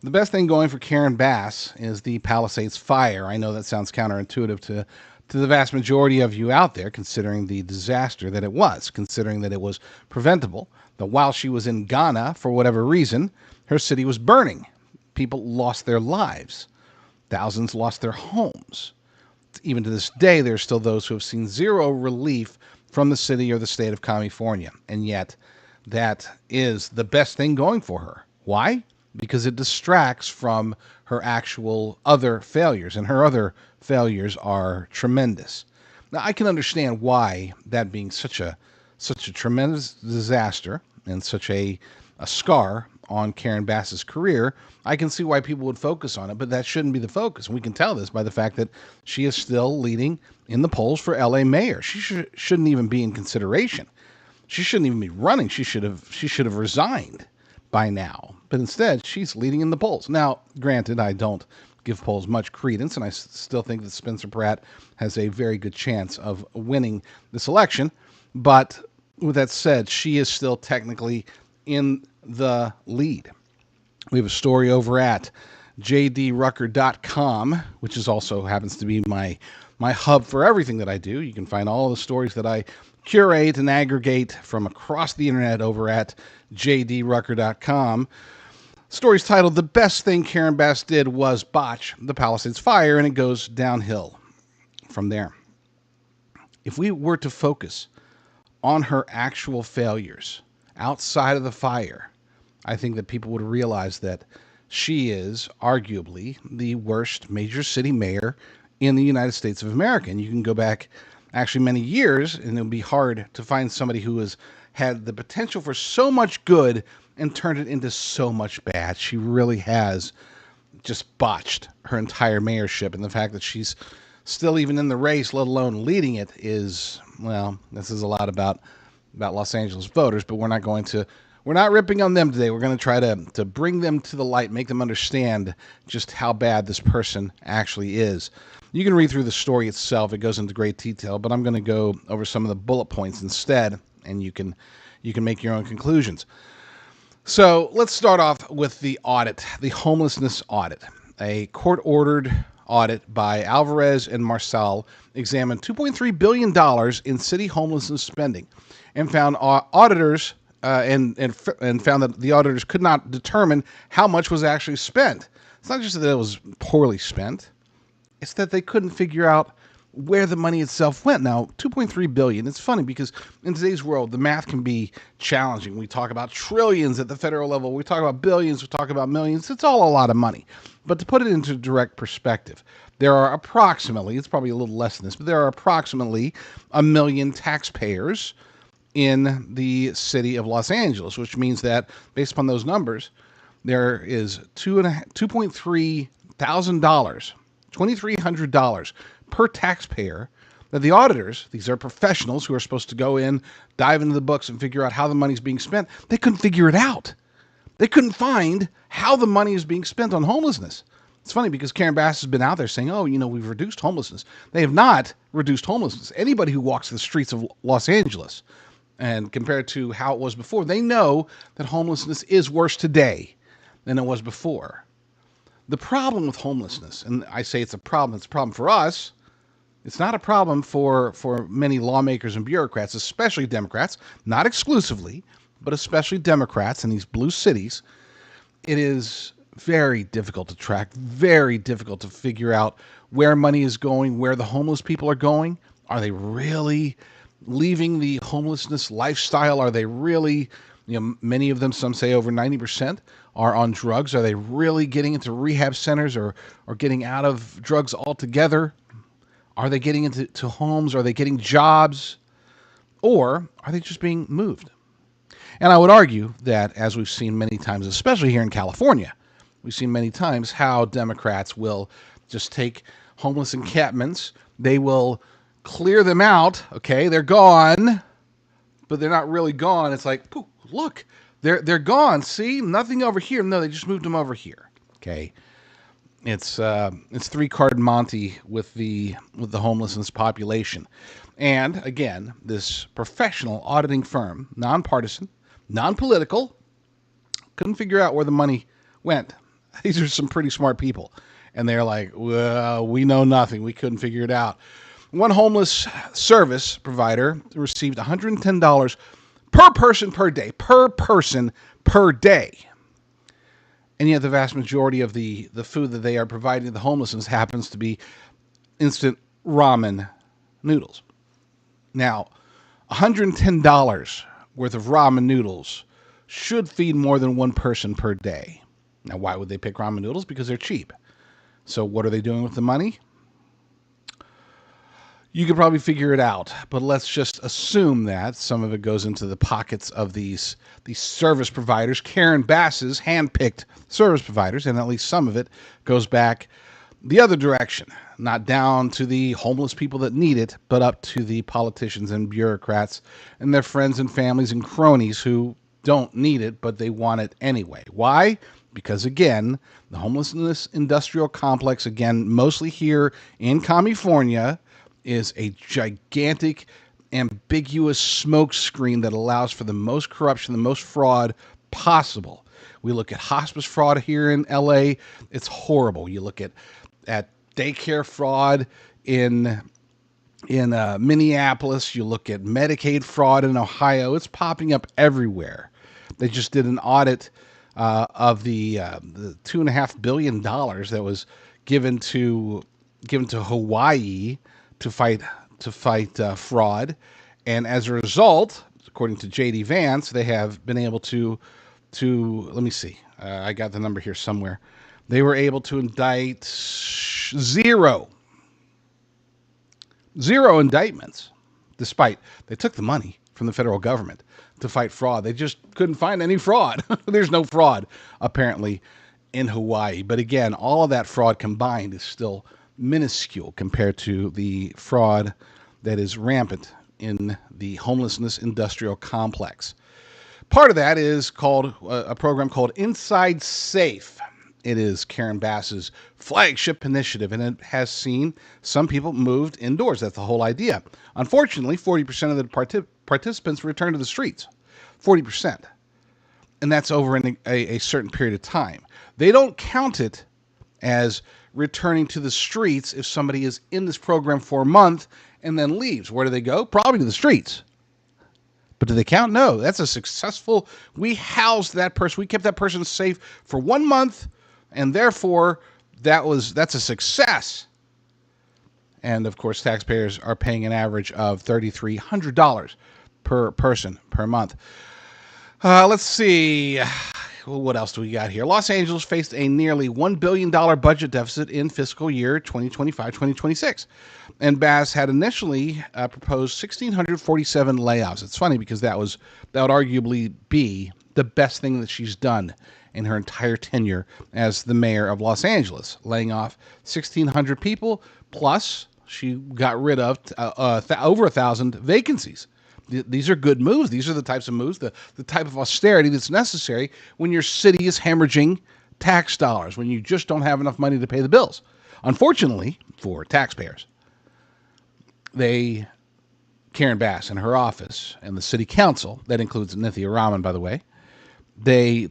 The best thing going for Karen Bass is the Palisades fire. I know that sounds counterintuitive to the vast majority of you out there, considering the disaster that it was, considering that it was preventable. That while she was in Ghana, for whatever reason, her city was burning. People lost their lives. Thousands lost their homes. Even to this day, there are still those who have seen zero relief from the city or the state of California. And yet, that is the best thing going for her. Why? Because it distracts from her actual other failures, and her other failures are tremendous. Now, I can understand why that being such a tremendous disaster and such a scar on Karen Bass's career, I can see why people would focus on it, but that shouldn't be the focus. And we can tell this by the fact that she is still leading in the polls for LA mayor. Shouldn't even be in consideration. She shouldn't even be running. She should have resigned by now. But instead, she's leading in the polls. Now, granted, I don't give polls much credence, and I still think that Spencer Pratt has a very good chance of winning this election. But with that said, she is still technically in the lead. We have a story over at jdrucker.com, which is also happens to be my hub for everything that I do. You can find all the stories that I curate and aggregate from across the internet over at jdrucker.com. Story's titled "The Best Thing Karen Bass Did Was Botch the Palisades Fire," and it goes downhill from there. If we were to focus on her actual failures outside of the fire, I think that people would realize that she is arguably the worst major city mayor in the United States of America. And you can go back actually many years, and it'll be hard to find somebody who has had the potential for so much good and turned it into so much bad. She really has just botched her entire mayorship, and the fact that she's still even in the race, let alone leading it, is, well, this is a lot about Los Angeles voters, but we're not ripping on them today. We're going to try to bring them to the light, make them understand just how bad this person actually is. You can read through the story itself. It goes into great detail, but I'm going to go over some of the bullet points instead, and you can make your own conclusions. So let's start off with the audit, the homelessness audit. A court-ordered audit by Alvarez and Marsal examined $2.3 billion in city homelessness spending and found auditors and found that the auditors could not determine how much was actually spent. It's not just that it was poorly spent, it's that they couldn't figure out where the money itself went. Now, $2.3 billion, it's funny because in today's world, the math can be challenging. We talk about trillions at the federal level. We talk about billions. We talk about millions. It's all a lot of money. But to put it into direct perspective, there are approximately, it's probably a little less than this, but there are approximately 1 million taxpayers in the city of Los Angeles, which means that based upon those numbers, there is $2.3 thousand, $2,300 per taxpayer that the auditors, these are professionals who are supposed to go in, dive into the books and figure out how the money's being spent, they couldn't figure it out. They couldn't find how the money is being spent on homelessness. It's funny because Karen Bass has been out there saying, we've reduced homelessness. They have not reduced homelessness. Anybody who walks the streets of Los Angeles and compared to how it was before, they know that homelessness is worse today than it was before. The problem with homelessness, and I say it's a problem for us. It's not a problem for many lawmakers and bureaucrats, especially Democrats, not exclusively, but especially Democrats in these blue cities. It is very difficult to track, very difficult to figure out where money is going, where the homeless people are going. Are they really leaving the homelessness lifestyle? Are they really, many of them, some say over 90%, are on drugs. Are they really getting into rehab centers or getting out of drugs altogether? Are they getting into homes? Are they getting jobs? Or are they just being moved? And I would argue that, as we've seen many times, especially here in California, we've seen many times how Democrats will just take homeless encampments. They will clear them out. Okay, they're gone, but they're not really gone. It's like, pooh, look, they're gone. See, nothing over here. No, they just moved them over here. Okay. It's 3-card Monty with the homelessness population. And again, this professional auditing firm, nonpartisan, non-political, couldn't figure out where the money went. These are some pretty smart people. And they're like, well, we know nothing. We couldn't figure it out. One homeless service provider received $110 per person per day. Per person per day. And yet the vast majority of the food that they are providing to the homeless happens to be instant ramen noodles. Now, $110 worth of ramen noodles should feed more than one person per day. Now, why would they pick ramen noodles? Because they're cheap. So what are they doing with the money? You could probably figure it out, but let's just assume that some of it goes into the pockets of these service providers, Karen Bass's handpicked service providers, and at least some of it goes back the other direction, not down to the homeless people that need it, but up to the politicians and bureaucrats and their friends and families and cronies who don't need it, but they want it anyway. Why? Because, again, the homelessness industrial complex, again, mostly here in California, is a gigantic, ambiguous smokescreen that allows for the most corruption, the most fraud possible. We look at hospice fraud here in LA, it's horrible. You look at daycare fraud in Minneapolis, you look at Medicaid fraud in Ohio, it's popping up everywhere. They just did an audit of the $2.5 billion that was given to Hawaii to fight fraud, and as a result, according to J.D. Vance, they have been able to let me see, I got the number here somewhere. They were able to indict zero indictments, despite they took the money from the federal government to fight fraud. They just couldn't find any fraud. There's no fraud, apparently, in Hawaii. But again, all of that fraud combined is still minuscule compared to the fraud that is rampant in the homelessness industrial complex. Part of that is called a program called Inside Safe. It is Karen Bass's flagship initiative, and it has seen some people moved indoors. That's the whole idea. Unfortunately, 40% of the participants return to the streets. 40%. And that's over in a certain period of time. They don't count it as returning to the streets if somebody is in this program for a month and then leaves. Where do they go? Probably to the streets. But do they count? No. That's a successful, we housed that person. We kept that person safe for 1 month, and therefore that's a success. And of course, taxpayers are paying an average of $3,300 per person per month. Let's see. What else do we got here? Los Angeles faced a nearly $1 billion budget deficit in fiscal year 2025-2026. And Bass had initially proposed 1,647 layoffs. It's funny because that would arguably be the best thing that she's done in her entire tenure as the mayor of Los Angeles, laying off 1,600 people, plus she got rid of over 1,000 vacancies. These are good moves. These are the types of moves, the type of austerity that's necessary when your city is hemorrhaging tax dollars, when you just don't have enough money to pay the bills. Unfortunately, for taxpayers, Karen Bass and her office and the city council, that includes Nithya Raman, by the way, they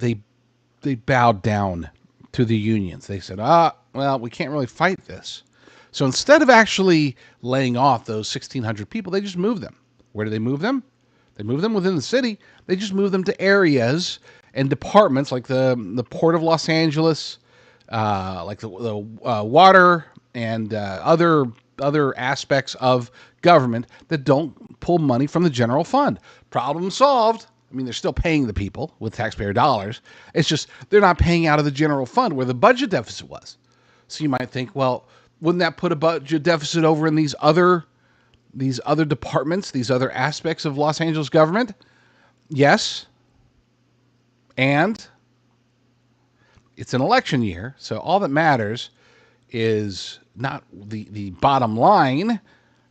bowed down to the unions. They said, well, we can't really fight this. So instead of actually laying off those 1,600 people, they just moved them. Where do they move them? They move them within the city. They just move them to areas and departments like the Port of Los Angeles, like the water and other aspects of government that don't pull money from the general fund. Problem solved. I mean, they're still paying the people with taxpayer dollars. It's just they're not paying out of the general fund where the budget deficit was. So you might think, well, wouldn't that put a budget deficit over in these other departments, these other aspects of Los Angeles government? Yes. And it's an election year, so all that matters is not the bottom line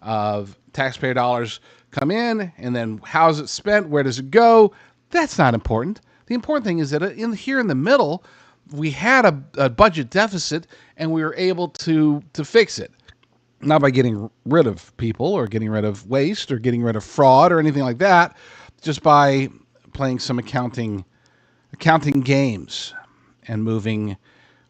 of taxpayer dollars come in and then how's it spent, where does it go? That's not important. The important thing is that here in the middle, we had a budget deficit and we were able to fix it. Not by getting rid of people or getting rid of waste or getting rid of fraud or anything like that, just by playing some accounting games and moving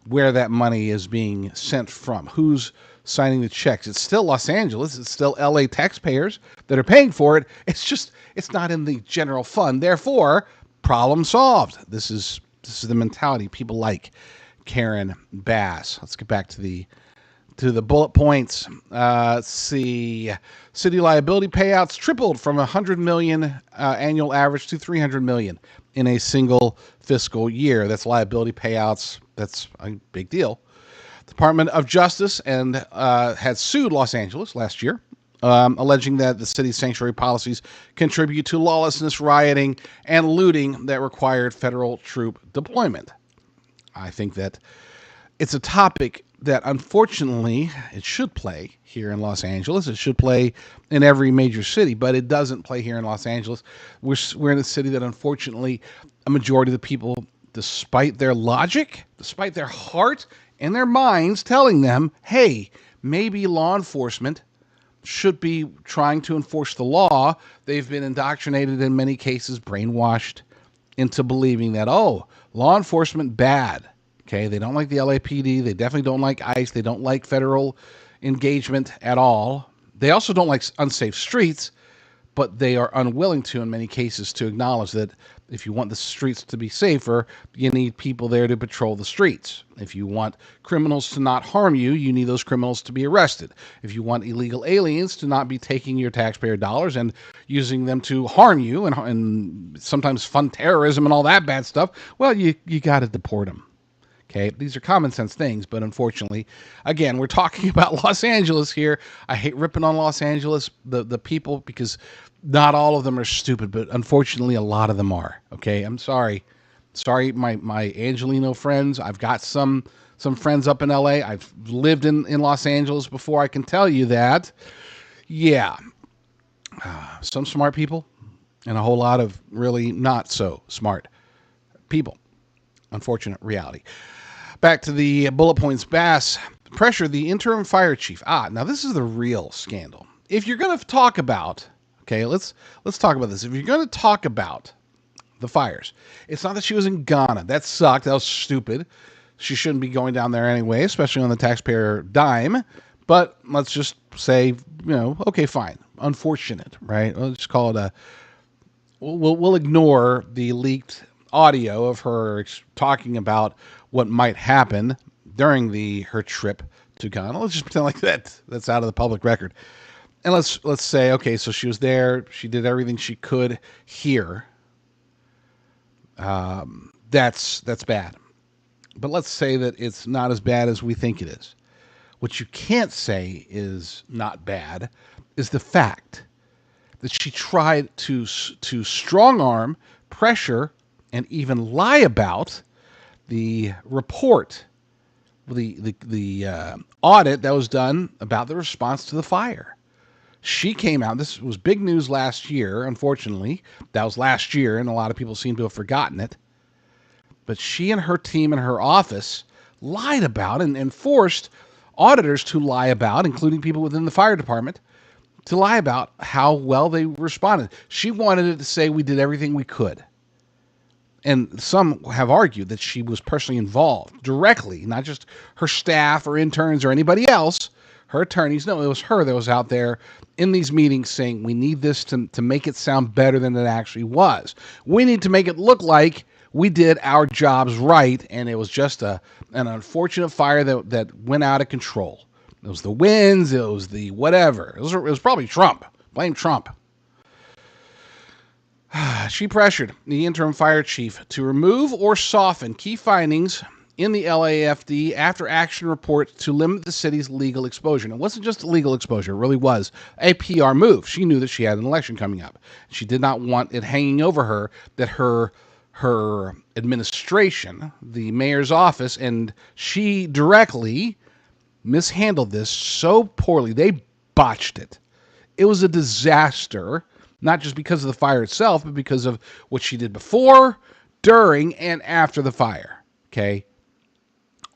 where that money is being sent from, who's signing the checks. It's still Los Angeles. It's still LA taxpayers that are paying for it. It's not in the general fund. Therefore, problem solved. This is the mentality people like. Karen Bass. Let's get back to the bullet points. Let's see. City liability payouts tripled from 100 million annual average to 300 million in a single fiscal year. That's liability payouts. That's a big deal. Department of Justice had sued Los Angeles last year, alleging that the city's sanctuary policies contribute to lawlessness, rioting, and looting that required federal troop deployment. I think that it's a topic that, unfortunately, it should play here in Los Angeles. It should play in every major city, but it doesn't play here in Los Angeles. We're in a city that, unfortunately, a majority of the people, despite their logic, despite their heart and their minds telling them, hey, maybe law enforcement should be trying to enforce the law, they've been indoctrinated, in many cases, brainwashed into believing that, oh, law enforcement bad. Okay, they don't like the LAPD. They definitely don't like ICE. They don't like federal engagement at all. They also don't like unsafe streets, but they are unwilling to, in many cases, to acknowledge that if you want the streets to be safer, you need people there to patrol the streets. If you want criminals to not harm you, you need those criminals to be arrested. If you want illegal aliens to not be taking your taxpayer dollars and using them to harm you and sometimes fund terrorism and all that bad stuff, well, you got to deport them. Okay, these are common sense things, but unfortunately, again, we're talking about Los Angeles here. I hate ripping on Los Angeles, the people, because not all of them are stupid, but unfortunately, a lot of them are. Okay, I'm sorry. Sorry, my Angelino friends. I've got some friends up in LA. I've lived in Los Angeles before. I can tell you that, yeah, some smart people and a whole lot of really not so smart people. Unfortunate reality. Back to the bullet points. Bass pressured the interim fire chief. Now this is the real scandal. If you're going to talk about, okay, let's talk about this. If you're going to talk about the fires, it's not that she was in Ghana. That sucked. That was stupid. She shouldn't be going down there anyway, especially on the taxpayer dime. But let's just say, okay, fine. Unfortunate, right? Let's just call it we'll ignore the leaked audio of her talking about what might happen during her trip to Ghana. Let's just pretend like that's out of the public record. And let's say, okay, so she was there. She did everything she could here. That's bad. But let's say that it's not as bad as we think it is. What you can't say is not bad is the fact that she tried to strong arm, pressure, and even lie about the report, the audit that was done about the response to the fire. She came out. This was big news last year. Unfortunately, that was last year, and a lot of people seem to have forgotten it. But she and her team and her office lied about and forced auditors to lie about, including people within the fire department, to lie about how well they responded. She wanted it to say we did everything we could. And some have argued that she was personally involved directly, not just her staff or interns or anybody else, her attorneys. No, it was her that was out there in these meetings saying, we need this to make it sound better than it actually was. We need to make it look like we did our jobs right, and it was just an unfortunate fire that went out of control. It was the winds, it was the whatever. It was probably Trump. Blame Trump. She pressured the interim fire chief to remove or soften key findings in the LAFD after action report to limit the city's legal exposure. And it wasn't just legal exposure. It really was a PR move. She knew that she had an election coming up. She did not want it hanging over her that her administration, the mayor's office, and she directly mishandled this so poorly. They botched it. It was a disaster. Not just because of the fire itself, but because of what she did before, during, and after the fire. Okay?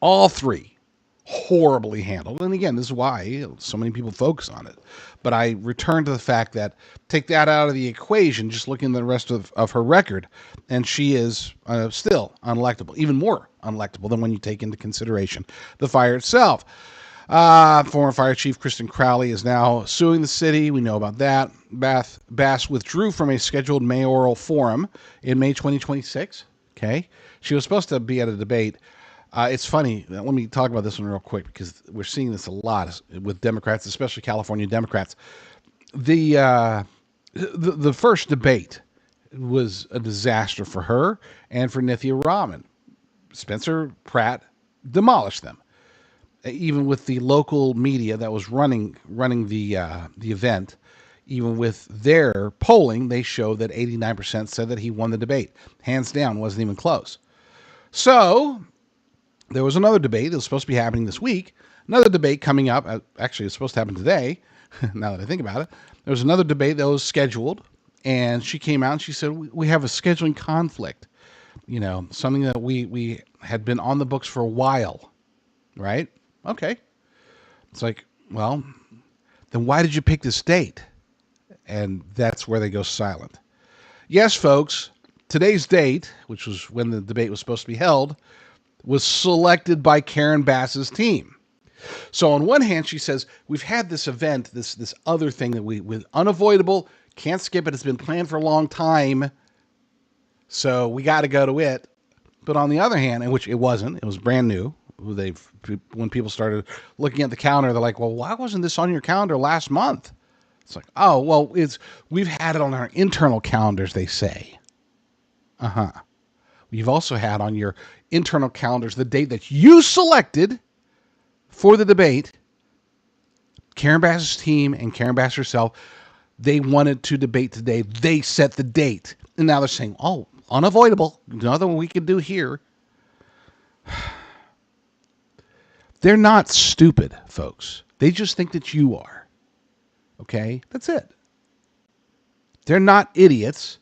All three horribly handled. And again, this is why so many people focus on it. But I return to the fact that take that out of the equation, just looking at the rest of her record, and she is still unelectable. Even more unelectable than when you take into consideration the fire itself. Former Fire Chief Kristen Crowley is now suing the city. We know about that. Bass withdrew from a scheduled mayoral forum in May 2026. Okay. She was supposed to be at a debate. It's funny. Let me talk about this one real quick because we're seeing this a lot with Democrats, especially California Democrats. The first debate was a disaster for her and for Nithya Raman. Spencer Pratt demolished them. Even with the local media that was running the event, even with their polling, they showed that 89% said that he won the debate. Hands down, wasn't even close. So there was another debate that was supposed to be happening this week. Another debate coming up. Actually, it's supposed to happen today, now that I think about it. There was another debate that was scheduled, and she came out and she said, we have a scheduling conflict. You know, something that we had been on the books for a while, right? Okay. It's like, well, then why did you pick this date? And that's where they go silent. Yes, folks, today's date, which was when the debate was supposed to be held, was selected by Karen Bass's team. So on one hand, she says, we've had this event, this other thing that we unavoidable, can't skip it. It's been planned for a long time. So we got to go to it. But on the other hand, and which it wasn't, it was brand new. When people started looking at the calendar, they're like, well, why wasn't this on your calendar last month? It's like, oh, well, we've had it on our internal calendars, they say. You've also had on your internal calendars the date that you selected for the debate. Karen Bass's team and Karen Bass herself, they wanted to debate today. They set the date. And now they're saying, oh, unavoidable. Nothing we can do here. They're not stupid, folks. They just think that you are. Okay? That's it. They're not idiots.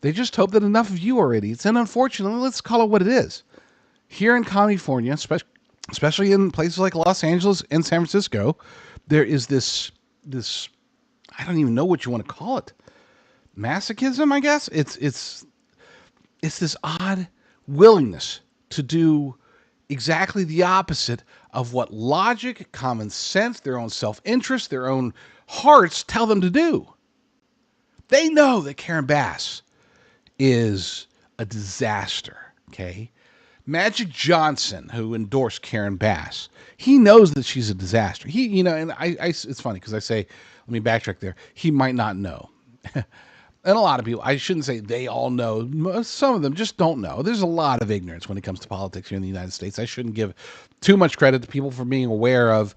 They just hope that enough of you are idiots. And unfortunately, let's call it what it is. Here in California, especially in places like Los Angeles and San Francisco, there is this I don't even know what you want to call it. Masochism, I guess. It's this odd willingness to do exactly the opposite of what logic, common sense, their own self-interest, their own hearts tell them to do. They know that Karen Bass is a disaster, okay? Magic Johnson, who endorsed Karen Bass, he knows that she's a disaster. And it's funny because I say, let me backtrack there. He might not know. And a lot of people, I shouldn't say they all know. Some of them just don't know. There's a lot of ignorance when it comes to politics here in the United States. I shouldn't give too much credit to people for being aware of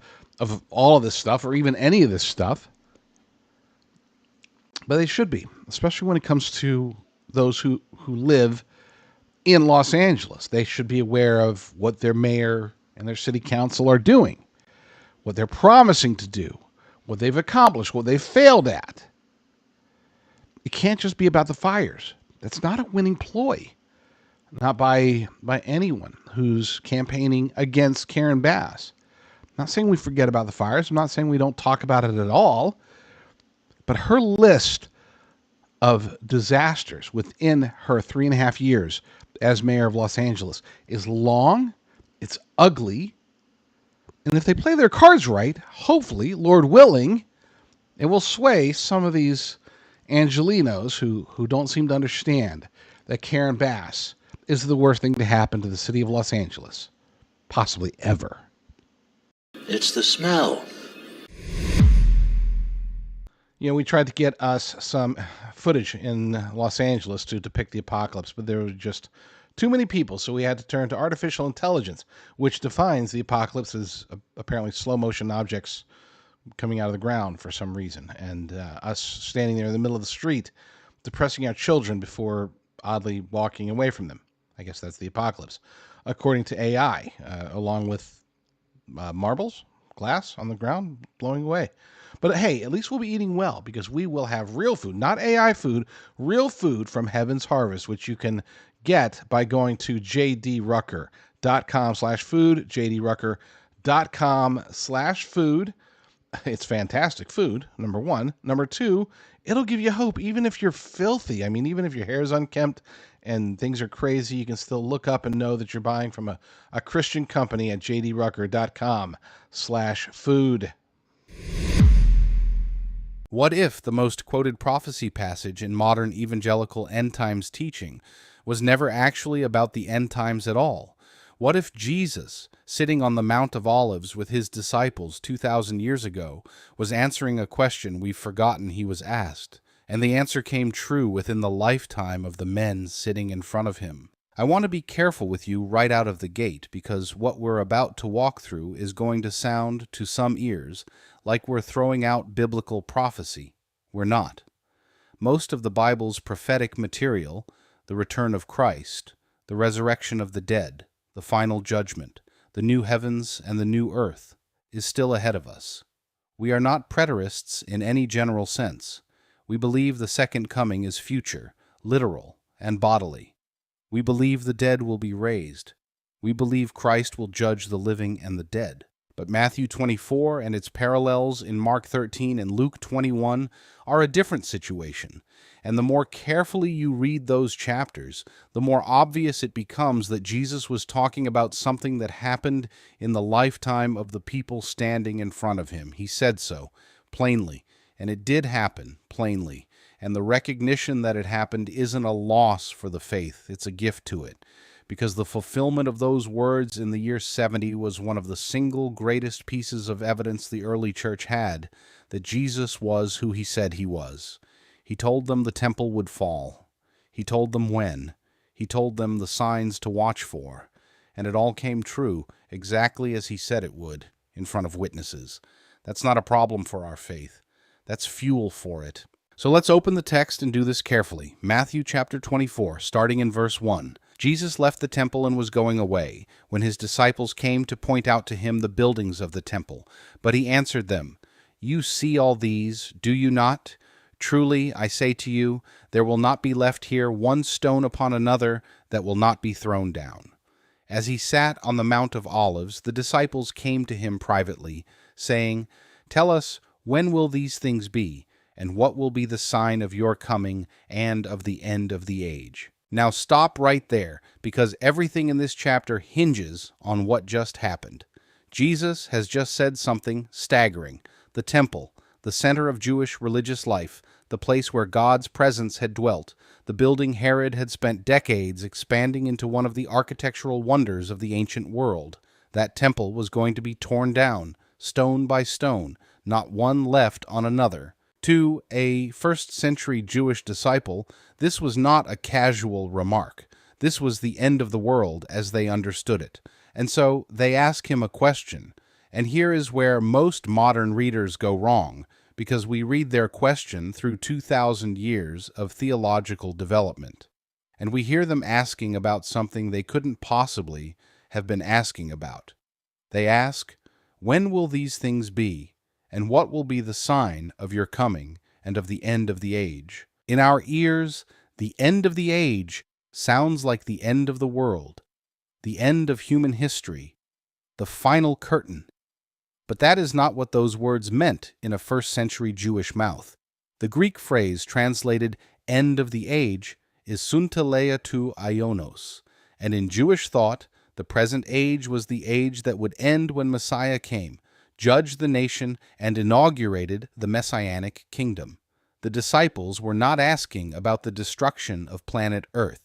all of this stuff or even any of this stuff. But they should be, especially when it comes to those who live in Los Angeles. They should be aware of what their mayor and their city council are doing, what they're promising to do, what they've accomplished, what they've failed at. It can't just be about the fires. That's not a winning ploy. Not by anyone who's campaigning against Karen Bass. I'm not saying we forget about the fires. I'm not saying we don't talk about it at all. But her list of disasters within her 3.5 years as mayor of Los Angeles is long, it's ugly, and if they play their cards right, hopefully, Lord willing, it will sway some of these Angelinos who don't seem to understand that Karen Bass is the worst thing to happen to the city of Los Angeles, possibly ever. It's the smell. We tried to get us some footage in Los Angeles to depict the apocalypse, but there were just too many people, so we had to turn to artificial intelligence, which defines the apocalypse as apparently slow-motion objects coming out of the ground for some reason, and us standing there in the middle of the street depressing our children before oddly walking away from them. I guess that's the apocalypse, according to AI, along with marbles, glass on the ground blowing away. But hey, at least we'll be eating well because we will have real food, not AI food, real food from Heaven's Harvest, which you can get by going to jdrucker.com/food, jdrucker.com/food. It's fantastic food, number one. Number two, it'll give you hope, even if you're filthy. I mean, even if your hair is unkempt and things are crazy, you can still look up and know that you're buying from a Christian company at jdrucker.com/food. What if the most quoted prophecy passage in modern evangelical end times teaching was never actually about the end times at all? What if Jesus, sitting on the Mount of Olives with his disciples 2,000 years ago, was answering a question we've forgotten he was asked, and the answer came true within the lifetime of the men sitting in front of him? I want to be careful with you right out of the gate, because what we're about to walk through is going to sound, to some ears, like we're throwing out biblical prophecy. We're not. Most of the Bible's prophetic material, the return of Christ, the resurrection of the dead, the final judgment, the new heavens and the new earth, is still ahead of us. We are not preterists in any general sense. We believe the second coming is future, literal, and bodily. We believe the dead will be raised. We believe Christ will judge the living and the dead. But Matthew 24 and its parallels in Mark 13 and Luke 21 are a different situation. And the more carefully you read those chapters, the more obvious it becomes that Jesus was talking about something that happened in the lifetime of the people standing in front of him. He said so, plainly. And it did happen, plainly. And the recognition that it happened isn't a loss for the faith, it's a gift to it. Because the fulfillment of those words in the year 70 was one of the single greatest pieces of evidence the early church had that Jesus was who he said he was. He told them the temple would fall. He told them when. He told them the signs to watch for. And it all came true, exactly as he said it would, in front of witnesses. That's not a problem for our faith. That's fuel for it. So let's open the text and do this carefully. Matthew chapter 24, starting in verse 1. Jesus left the temple and was going away, when his disciples came to point out to him the buildings of the temple. But he answered them, "You see all these, do you not? Truly, I say to you, there will not be left here one stone upon another that will not be thrown down." As he sat on the Mount of Olives, the disciples came to him privately, saying, "Tell us, when will these things be? And what will be the sign of your coming and of the end of the age?" Now stop right there, because everything in this chapter hinges on what just happened. Jesus has just said something staggering. The temple, the center of Jewish religious life, the place where God's presence had dwelt, the building Herod had spent decades expanding into one of the architectural wonders of the ancient world. That temple was going to be torn down, stone by stone, not one left on another. To a first-century Jewish disciple, this was not a casual remark. This was the end of the world as they understood it. And so they ask him a question. And here is where most modern readers go wrong, because we read their question through 2,000 years of theological development. And we hear them asking about something they couldn't possibly have been asking about. They ask, "When will these things be? And what will be the sign of your coming and of the end of the age?" In our ears, the end of the age sounds like the end of the world, the end of human history, the final curtain. But that is not what those words meant in a first-century Jewish mouth. The Greek phrase translated end of the age is sunteleia tu aionos, and in Jewish thought, the present age was the age that would end when Messiah came, judged the nation, and inaugurated the Messianic kingdom. The disciples were not asking about the destruction of planet Earth.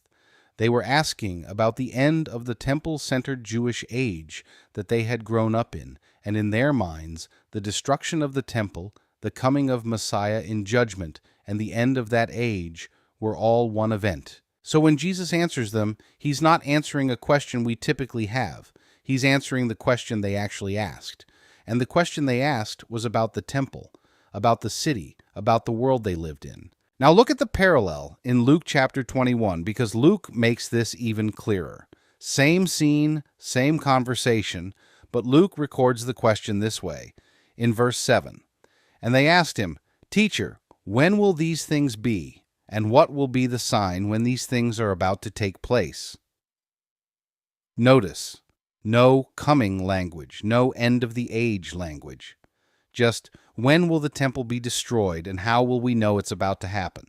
They were asking about the end of the temple-centered Jewish age that they had grown up in, and in their minds, the destruction of the temple, the coming of Messiah in judgment, and the end of that age were all one event. So when Jesus answers them, he's not answering a question we typically have. He's answering the question they actually asked. And the question they asked was about the temple, about the city, about the world they lived in. Now look at the parallel in Luke chapter 21, because Luke makes this even clearer. Same scene, same conversation, but Luke records the question this way. In verse 7, "And they asked him, 'Teacher, when will these things be? And what will be the sign when these things are about to take place?'" Notice, no coming language, no end of the age language. Just when will the temple be destroyed and how will we know it's about to happen?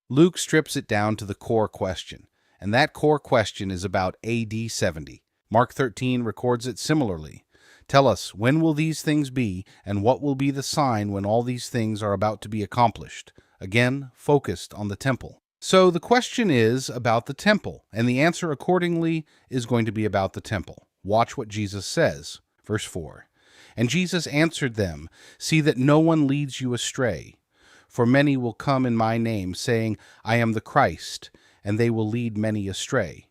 Luke strips it down to the core question, and that core question is about AD 70. Mark 13 records it similarly. Tell us, when will these things be, and what will be the sign when all these things are about to be accomplished? Again, focused on the temple. So the question is about the temple, and the answer accordingly is going to be about the temple. Watch what Jesus says. Verse 4. And Jesus answered them, See that no one leads you astray. For many will come in my name, saying, I am the Christ, and they will lead many astray.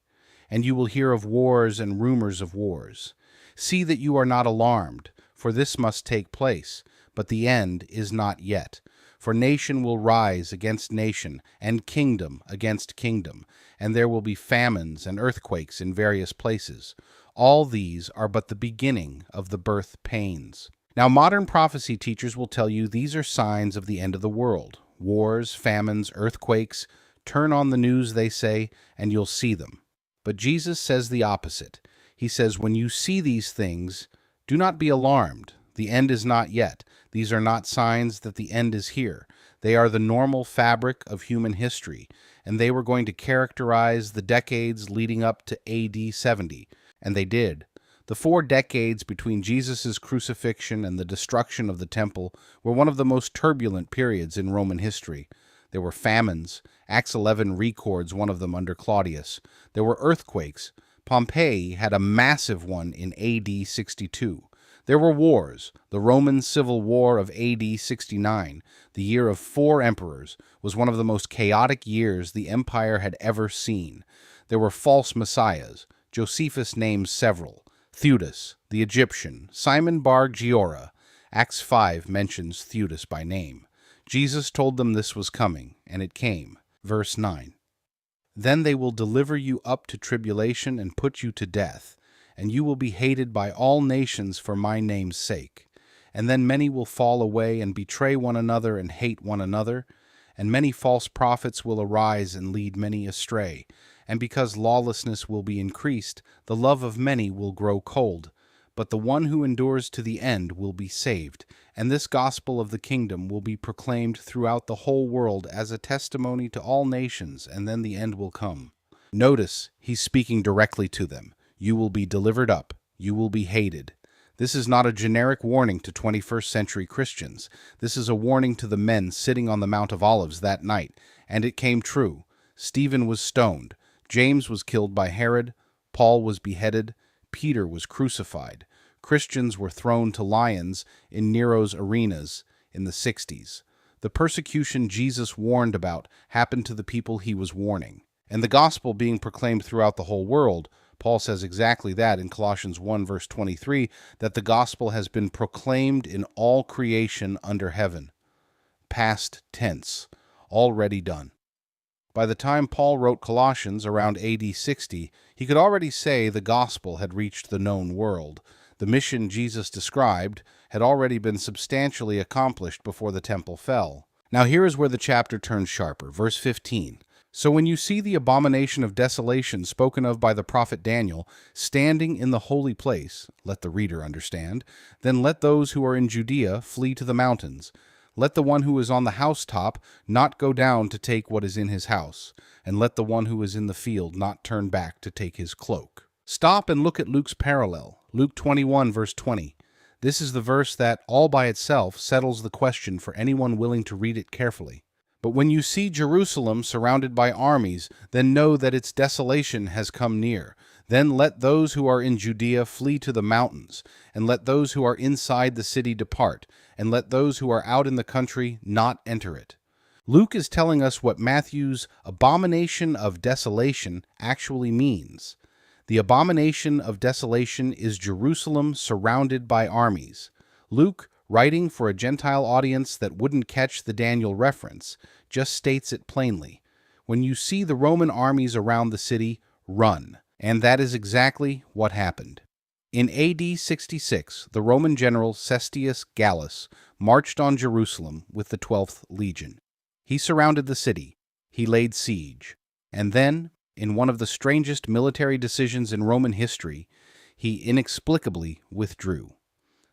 And you will hear of wars and rumors of wars. See that you are not alarmed, for this must take place, but the end is not yet. For nation will rise against nation, and kingdom against kingdom, and there will be famines and earthquakes in various places. All these are but the beginning of the birth pains. Now, modern prophecy teachers will tell you these are signs of the end of the world. Wars, famines, earthquakes. Turn on the news, they say, and you'll see them. But Jesus says the opposite. He says, when you see these things, do not be alarmed. The end is not yet. These are not signs that the end is here. They are the normal fabric of human history, and they were going to characterize the decades leading up to AD 70. And they did. The 4 decades between Jesus' crucifixion and the destruction of the temple were one of the most turbulent periods in Roman history. There were famines. Acts 11 records one of them under Claudius. There were earthquakes. Pompeii had a massive one in AD 62. There were wars. The Roman Civil War of AD 69, the year of 4 emperors, was one of the most chaotic years the empire had ever seen. There were false messiahs. Josephus names several. Theudas, the Egyptian, Simon Bar Giora. Acts 5 mentions Theudas by name. Jesus told them this was coming, and it came. Verse 9. Then they will deliver you up to tribulation and put you to death, and you will be hated by all nations for my name's sake. And then many will fall away and betray one another and hate one another, and many false prophets will arise and lead many astray. And because lawlessness will be increased, the love of many will grow cold. But the one who endures to the end will be saved, and this gospel of the kingdom will be proclaimed throughout the whole world as a testimony to all nations, and then the end will come. Notice, he's speaking directly to them. You will be delivered up. You will be hated. This is not a generic warning to 21st century Christians. This is a warning to the men sitting on the Mount of Olives that night, and it came true. Stephen was stoned. James was killed by Herod. Paul was beheaded. Peter was crucified. Christians were thrown to lions in Nero's arenas in the 60s. The persecution Jesus warned about happened to the people he was warning. And the gospel being proclaimed throughout the whole world, Paul says exactly that in Colossians 1 verse 23, that the gospel has been proclaimed in all creation under heaven. Past tense, already done. By the time Paul wrote Colossians around AD 60, he could already say the gospel had reached the known world. The mission Jesus described had already been substantially accomplished before the temple fell. Now here is where the chapter turns sharper. Verse 15. So when you see the abomination of desolation spoken of by the prophet Daniel standing in the holy place, let the reader understand, then let those who are in Judea flee to the mountains. Let the one who is on the housetop not go down to take what is in his house, and let the one who is in the field not turn back to take his cloak. Stop and look at Luke's parallel, Luke 21, verse 20. This is the verse that, all by itself, settles the question for anyone willing to read it carefully. But when you see Jerusalem surrounded by armies, then know that its desolation has come near. Then let those who are in Judea flee to the mountains, and let those who are inside the city depart, and let those who are out in the country not enter it. Luke is telling us what Matthew's abomination of desolation actually means. The abomination of desolation is Jerusalem surrounded by armies. Luke, writing for a Gentile audience that wouldn't catch the Daniel reference, just states it plainly. When you see the Roman armies around the city, run. And that is exactly what happened. In AD 66, the Roman general Cestius Gallus marched on Jerusalem with the 12th Legion. He surrounded the city. He laid siege. And then, in one of the strangest military decisions in Roman history, he inexplicably withdrew.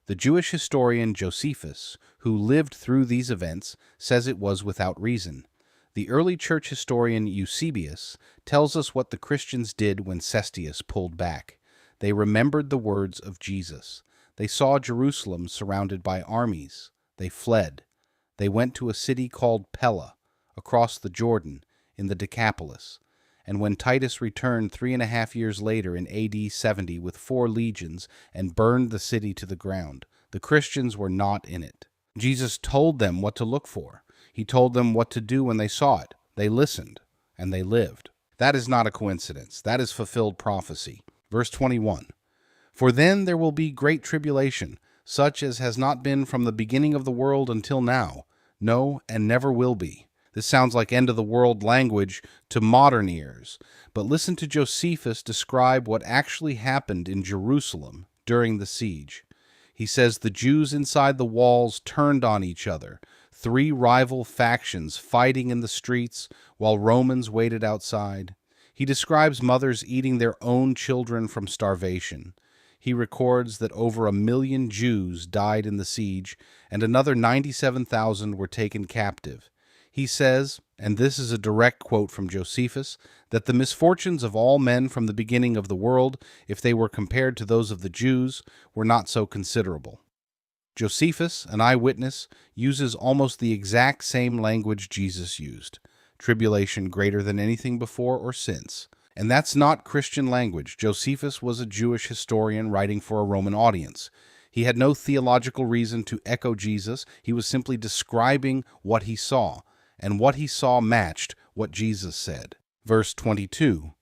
The Jewish historian Josephus, who lived through these events, says it was without reason. The early church historian Eusebius tells us what the Christians did when Cestius pulled back. They remembered the words of Jesus. They saw Jerusalem surrounded by armies. They fled. They went to a city called Pella, across the Jordan, in the Decapolis. And when Titus returned 3.5 years later in AD 70 with 4 legions and burned the city to the ground, the Christians were not in it. Jesus told them what to look for. He told them what to do when they saw it. They listened, and they lived. That is not a coincidence. That is fulfilled prophecy. Verse 21, "For then there will be great tribulation, such as has not been from the beginning of the world until now, no, and never will be." This sounds like end-of-the-world language to modern ears, but listen to Josephus describe what actually happened in Jerusalem during the siege. He says the Jews inside the walls turned on each other, 3 rival factions fighting in the streets while Romans waited outside. He describes mothers eating their own children from starvation. He records that over 1 million Jews died in the siege, and another 97,000 were taken captive. He says, and this is a direct quote from Josephus, that the misfortunes of all men from the beginning of the world, if they were compared to those of the Jews, were not so considerable. Josephus, an eyewitness, uses almost the exact same language Jesus used, tribulation greater than anything before or since. And that's not Christian language. Josephus was a Jewish historian writing for a Roman audience. He had no theological reason to echo Jesus. He was simply describing what he saw, and what he saw matched what Jesus said. Verse 22,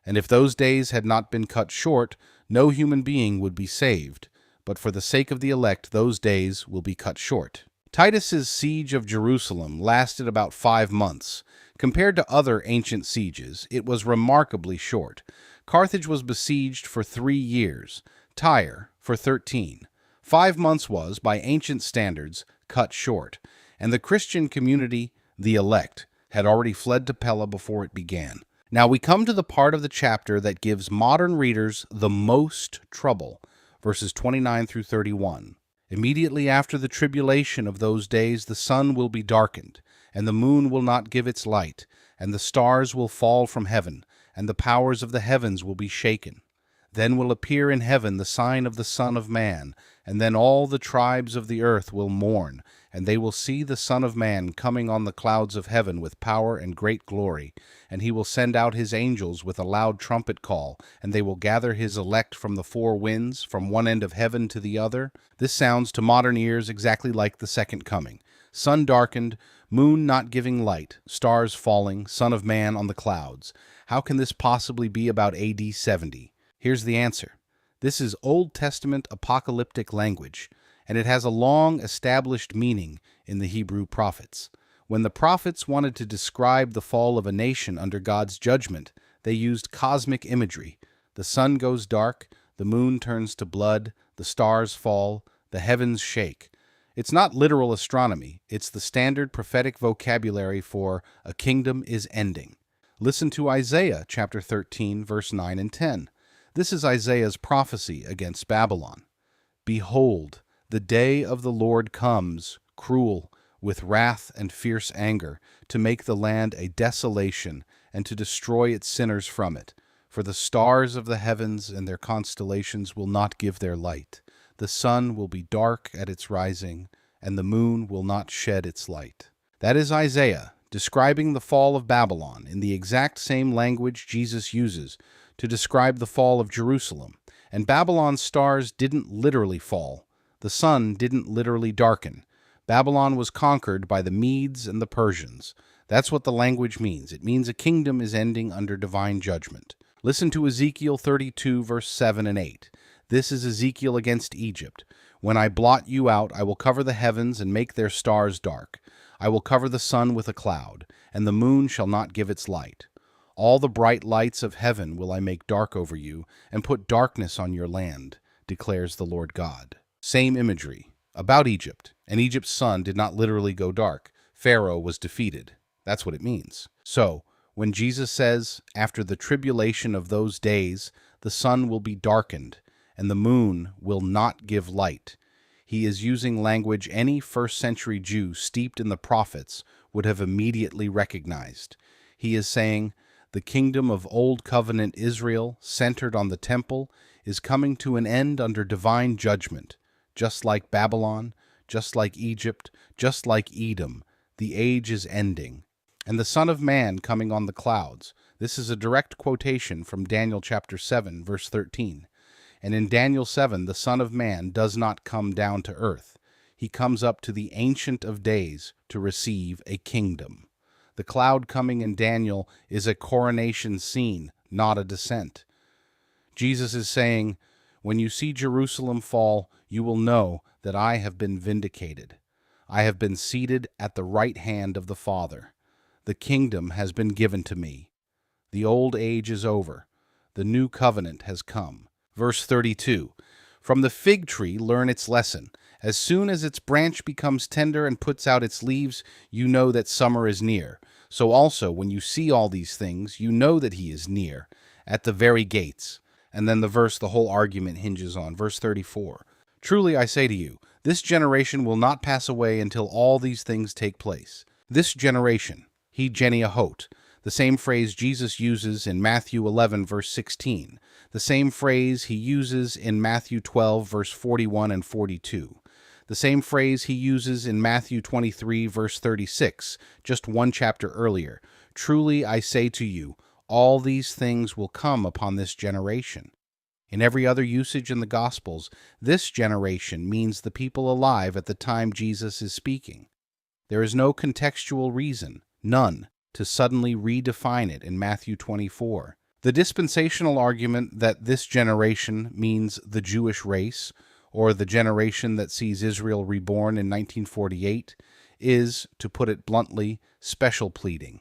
"And if those days had not been cut short, no human being would be saved. But for the sake of the elect, those days will be cut short." Titus's siege of Jerusalem lasted about 5 months. Compared to other ancient sieges, it was remarkably short. Carthage was besieged for 3 years, Tyre for 13. 5 months was, by ancient standards, cut short, and the Christian community, the elect, had already fled to Pella before it began. Now we come to the part of the chapter that gives modern readers the most trouble, verses 29 through 31. "Immediately after the tribulation of those days the sun will be darkened, and the moon will not give its light, and the stars will fall from heaven, and the powers of the heavens will be shaken. Then will appear in heaven the sign of the Son of Man, and then all the tribes of the earth will mourn, and they will see the Son of Man coming on the clouds of heaven with power and great glory. And he will send out his angels with a loud trumpet call, and they will gather his elect from the 4 winds, from one end of heaven to the other." This sounds to modern ears exactly like the second coming. Sun darkened, moon not giving light, stars falling, Son of Man on the clouds. How can this possibly be about AD 70? Here's the answer. This is Old Testament apocalyptic language, and it has a long established meaning in the Hebrew prophets. When the prophets wanted to describe the fall of a nation under God's judgment, they used cosmic imagery. The sun goes dark, the moon turns to blood, the stars fall, the heavens shake. It's not literal astronomy, it's the standard prophetic vocabulary for a kingdom is ending. Listen to Isaiah chapter 13, verse 9 and 10. This is Isaiah's prophecy against Babylon. "Behold, the day of the Lord comes, cruel, with wrath and fierce anger, to make the land a desolation, and to destroy its sinners from it. For the stars of the heavens and their constellations will not give their light. The sun will be dark at its rising, and the moon will not shed its light." That is Isaiah, describing the fall of Babylon in the exact same language Jesus uses to describe the fall of Jerusalem. And Babylon's stars didn't literally fall. The sun didn't literally darken. Babylon was conquered by the Medes and the Persians. That's what the language means. It means a kingdom is ending under divine judgment. Listen to Ezekiel 32, verse 7 and 8. This is Ezekiel against Egypt. "When I blot you out, I will cover the heavens and make their stars dark. I will cover the sun with a cloud, and the moon shall not give its light. All the bright lights of heaven will I make dark over you, and put darkness on your land, declares the Lord God." Same imagery about Egypt, and Egypt's sun did not literally go dark. Pharaoh was defeated. That's what it means. So, when Jesus says, "After the tribulation of those days, the sun will be darkened, and the moon will not give light," He is using language any first-century Jew steeped in the prophets would have immediately recognized. He is saying, the kingdom of Old Covenant Israel, centered on the temple, is coming to an end under divine judgment. Just like Babylon, just like Egypt, just like Edom, the age is ending. And the Son of Man coming on the clouds. This is a direct quotation from Daniel chapter 7, verse 13. And in Daniel 7, the Son of Man does not come down to earth. He comes up to the Ancient of Days to receive a kingdom. The cloud coming in Daniel is a coronation scene, not a descent. Jesus is saying, when you see Jerusalem fall, you will know that I have been vindicated. I have been seated at the right hand of the Father. The kingdom has been given to me. The old age is over. The new covenant has come. Verse 32, from the fig tree learn its lesson. As soon as its branch becomes tender and puts out its leaves, you know that summer is near. So also, when you see all these things, you know that he is near, at the very gates. And then the verse the whole argument hinges on, verse 34. Truly I say to you, this generation will not pass away until all these things take place. This generation, he genia hot, the same phrase Jesus uses in Matthew 11, verse 16, the same phrase he uses in Matthew 12, verse 41 and 42, the same phrase he uses in Matthew 23, verse 36, just one chapter earlier. Truly I say to you, all these things will come upon this generation. In every other usage in the Gospels, this generation means the people alive at the time Jesus is speaking. There is no contextual reason, none, to suddenly redefine it in Matthew 24. The dispensational argument that this generation means the Jewish race, or the generation that sees Israel reborn in 1948, is, to put it bluntly, special pleading.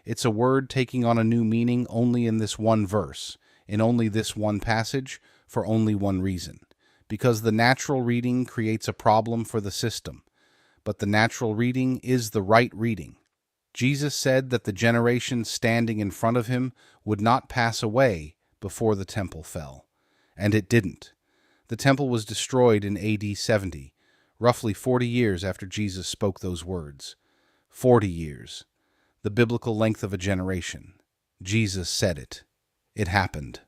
It's a word taking on a new meaning only in this one verse, in only this one passage, for only one reason. Because the natural reading creates a problem for the system. But the natural reading is the right reading. Jesus said that the generation standing in front of him would not pass away before the temple fell. And it didn't. The temple was destroyed in AD 70, roughly 40 years after Jesus spoke those words. 40 years. The biblical length of a generation. Jesus said it. It happened.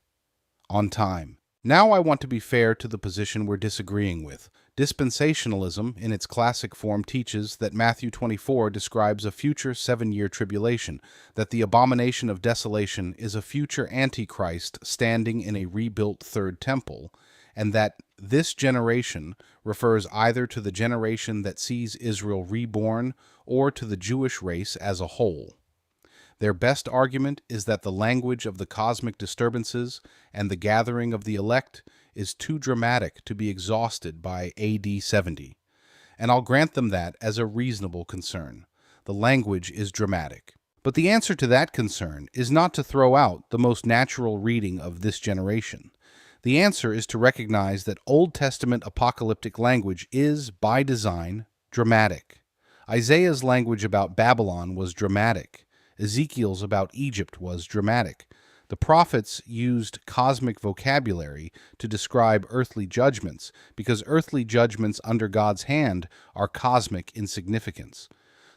On time. Now I want to be fair to the position we're disagreeing with. Dispensationalism, in its classic form, teaches that Matthew 24 describes a future 7-year tribulation, that the abomination of desolation is a future Antichrist standing in a rebuilt third temple, and that this generation refers either to the generation that sees Israel reborn or to the Jewish race as a whole. Their best argument is that the language of the cosmic disturbances and the gathering of the elect is too dramatic to be exhausted by AD 70. And I'll grant them that as a reasonable concern. The language is dramatic. But the answer to that concern is not to throw out the most natural reading of this generation. The answer is to recognize that Old Testament apocalyptic language is, by design, dramatic. Isaiah's language about Babylon was dramatic. Ezekiel's about Egypt was dramatic. The prophets used cosmic vocabulary to describe earthly judgments, because earthly judgments under God's hand are cosmic in significance.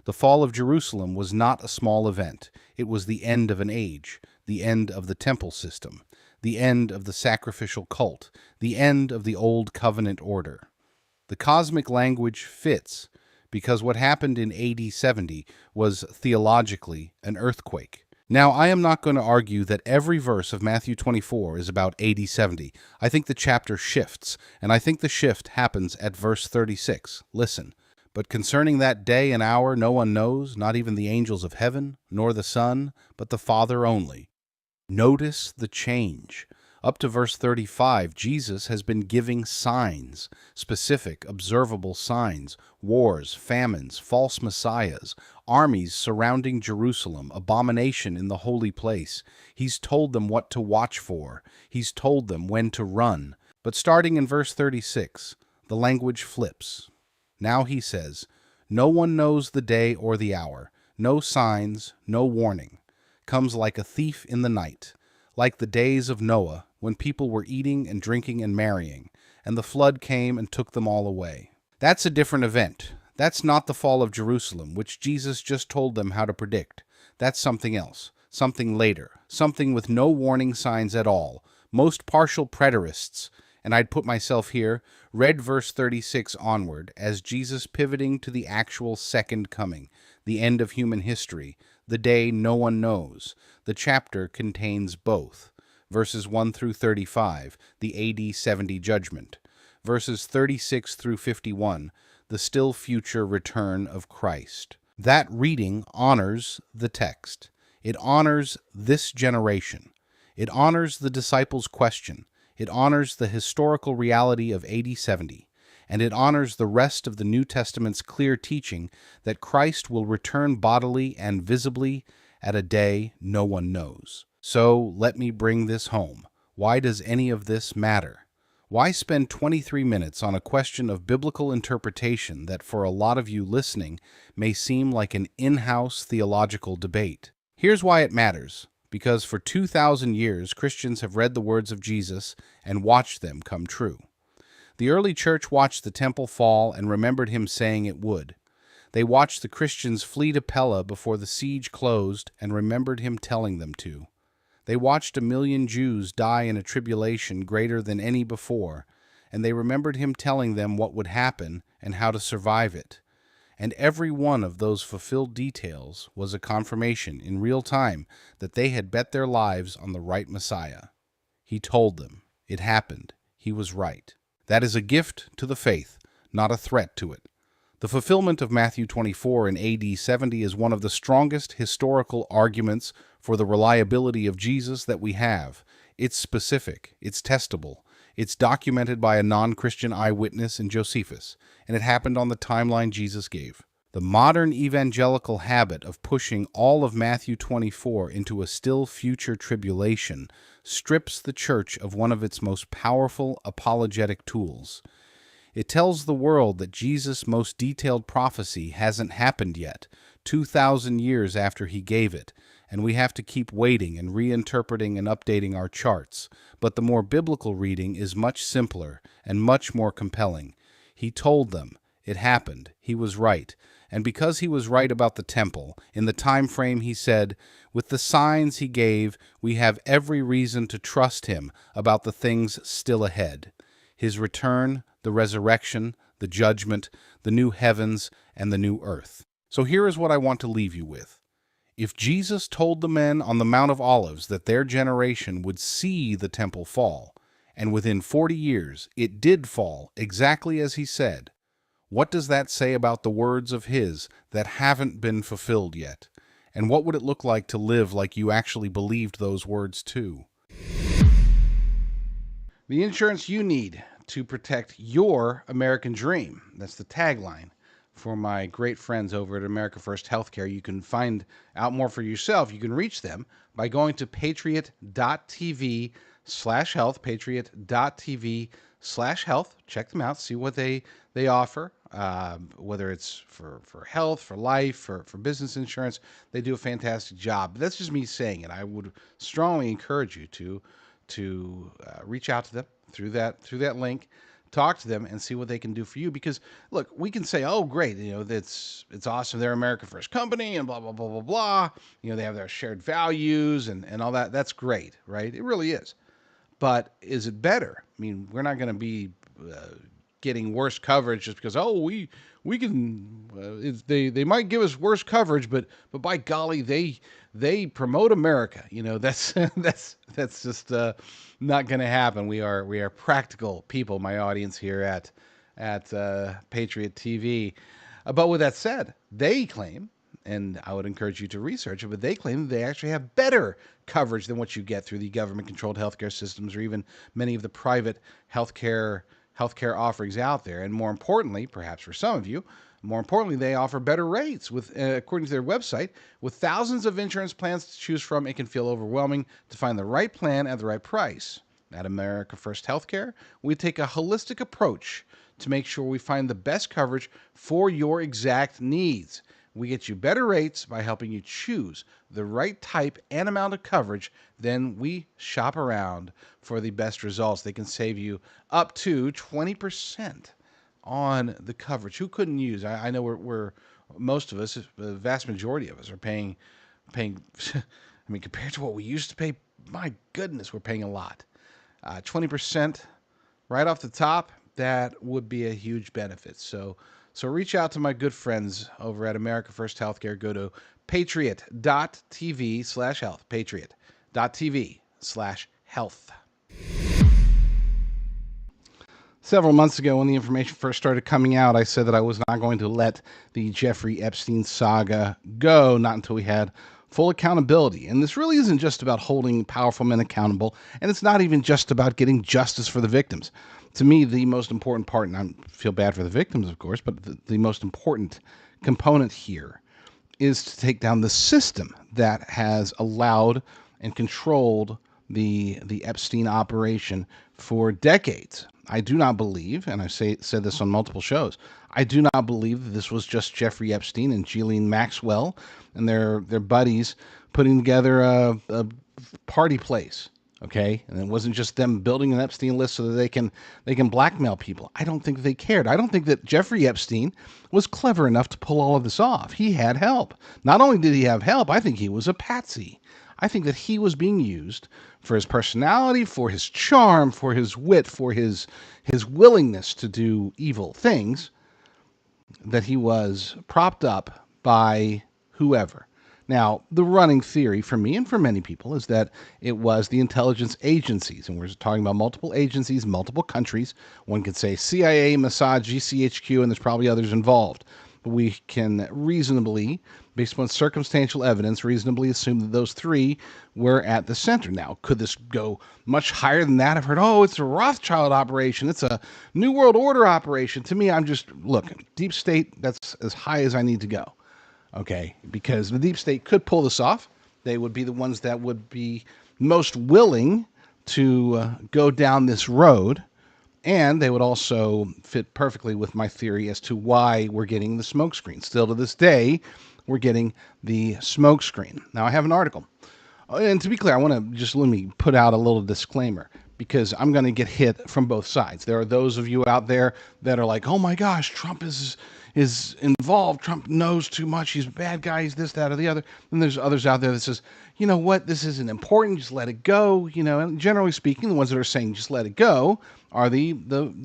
The fall of Jerusalem was not a small event. It was the end of an age, the end of the temple system, the end of the sacrificial cult, the end of the old covenant order. The cosmic language fits, because what happened in AD 70 was theologically an earthquake. Now, I am not going to argue that every verse of Matthew 24 is about AD 70. I think the chapter shifts, and I think the shift happens at verse 36. Listen. But concerning that day and hour no one knows, not even the angels of heaven, nor the Son, but the Father only. Notice the change. Up to verse 35, Jesus has been giving signs, specific, observable signs, wars, famines, false messiahs, armies surrounding Jerusalem, abomination in the holy place. He's told them what to watch for. He's told them when to run. But starting in verse 36, the language flips. Now he says, no one knows the day or the hour, no signs, no warning. Comes like a thief in the night, like the days of Noah, when people were eating and drinking and marrying, and the flood came and took them all away. That's a different event. That's not the fall of Jerusalem, which Jesus just told them how to predict. That's something else, something later, something with no warning signs at all. Most partial preterists, and I'd put myself here, read verse 36 onward as Jesus pivoting to the actual second coming, the end of human history, the day no one knows. The chapter contains both. Verses 1 through 35, the AD 70 judgment. Verses 36 through 51, the still future return of Christ. That reading honors the text. It honors this generation. It honors the disciples' question. It honors the historical reality of AD 70. And it honors the rest of the New Testament's clear teaching that Christ will return bodily and visibly at a day no one knows. So let me bring this home. Why does any of this matter? Why spend 23 minutes on a question of biblical interpretation that for a lot of you listening may seem like an in-house theological debate? Here's why it matters. Because for 2,000 years, Christians have read the words of Jesus and watched them come true. The early church watched the temple fall and remembered him saying it would. They watched the Christians flee to Pella before the siege closed and remembered him telling them to. They watched 1 million Jews die in a tribulation greater than any before, and they remembered him telling them what would happen and how to survive it. And every one of those fulfilled details was a confirmation in real time that they had bet their lives on the right Messiah. He told them. It happened. He was right. That is a gift to the faith, not a threat to it. The fulfillment of Matthew 24 in AD 70 is one of the strongest historical arguments for the reliability of Jesus that we have. It's specific, it's testable, it's documented by a non-Christian eyewitness in Josephus, and it happened on the timeline Jesus gave. The modern evangelical habit of pushing all of Matthew 24 into a still future tribulation strips the church of one of its most powerful apologetic tools. It tells the world that Jesus' most detailed prophecy hasn't happened yet, 2,000 years after he gave it, and we have to keep waiting and reinterpreting and updating our charts. But the more biblical reading is much simpler and much more compelling. He told them. It happened. He was right. And because he was right about the temple, in the time frame he said, with the signs he gave, we have every reason to trust him about the things still ahead. His return, the resurrection, the judgment, the new heavens, and the new earth. So here is what I want to leave you with. If Jesus told the men on the Mount of Olives that their generation would see the temple fall, and within 40 years it did fall exactly as he said, what does that say about the words of his that haven't been fulfilled yet? And what would it look like to live like you actually believed those words too? The insurance you need to protect your American dream. That's the tagline for my great friends over at America First Healthcare. You can find out more for yourself. You can reach them by going to patriot.tv/health, patriot.tv/health. Check them out, see what they offer, whether it's for health, for life, for business insurance. They do a fantastic job. But that's just me saying it. I would strongly encourage you to reach out to them through that link, talk to them, and see what they can do for you. Because look, we can say, oh great, it's awesome, they're America First company and blah blah blah blah blah, they have their shared values and all that. That's great, right? It really is. But is it better? I mean, we're not going to be getting worse coverage just because we can they might give us worse coverage, but by golly, they promote America. That's that's just not going to happen. We are practical people, my audience here at Patriot TV. But with that said, they claim, and I would encourage you to research it, but they claim they actually have better coverage than what you get through the government-controlled healthcare systems or even many of the private healthcare offerings out there. And more importantly, perhaps for some of you, they offer better rates with, according to their website, with thousands of insurance plans to choose from. It can feel overwhelming to find the right plan at the right price. At America First Healthcare, we take a holistic approach to make sure we find the best coverage for your exact needs. We get you better rates by helping you choose the right type and amount of coverage. Then we shop around for the best results. They can save you up to 20% on the coverage. Who couldn't use? I know we're most of us, the vast majority of us, are paying. I mean, compared to what we used to pay, my goodness, we're paying a lot. 20% right off the top. That would be a huge benefit. So reach out to my good friends over at America First Healthcare. Go to patriot.tv/health. Patriot.tv/health. Several months ago, when the information first started coming out, I said that I was not going to let the Jeffrey Epstein saga go, not until we had full accountability. And this really isn't just about holding powerful men accountable, and it's not even just about getting justice for the victims. To me, the most important part, and I feel bad for the victims, of course, but the most important component here is to take down the system that has allowed and controlled the Epstein operation for decades. I do not believe, and I've said this on multiple shows, I do not believe that this was just Jeffrey Epstein and Ghislaine Maxwell and their buddies putting together a party place. Okay, and it wasn't just them building an Epstein list so that they can blackmail people. I don't think they cared. I don't think that Jeffrey Epstein was clever enough to pull all of this off. He had help. Not only did he have help, I think he was a patsy. I think that he was being used for his personality, for his charm, for his wit, for his willingness to do evil things, that he was propped up by whoever. Now, the running theory for me and for many people is that it was the intelligence agencies, and we're talking about multiple agencies, multiple countries. One could say CIA, Mossad, GCHQ, and there's probably others involved. But we can reasonably, based upon circumstantial evidence, reasonably assume that those three were at the center. Now, could this go much higher than that? I've heard, it's a Rothschild operation. It's a New World Order operation. To me, I'm just, look, deep state, that's as high as I need to go. Okay, because the deep state could pull this off. They would be the ones that would be most willing to go down this road, and they would also fit perfectly with my theory as to why we're getting the smokescreen. Still to this day, we're getting the smokescreen. Now, I have an article. And to be clear, I want to just let me put out a little disclaimer, because I'm going to get hit from both sides. There are those of you out there that are like, oh my gosh, Trump is involved. Trump knows too much. He's a bad guy. He's this, that, or the other. And there's others out there that says, you know what, this isn't important. Just let it go. And generally speaking, the ones that are saying just let it go are the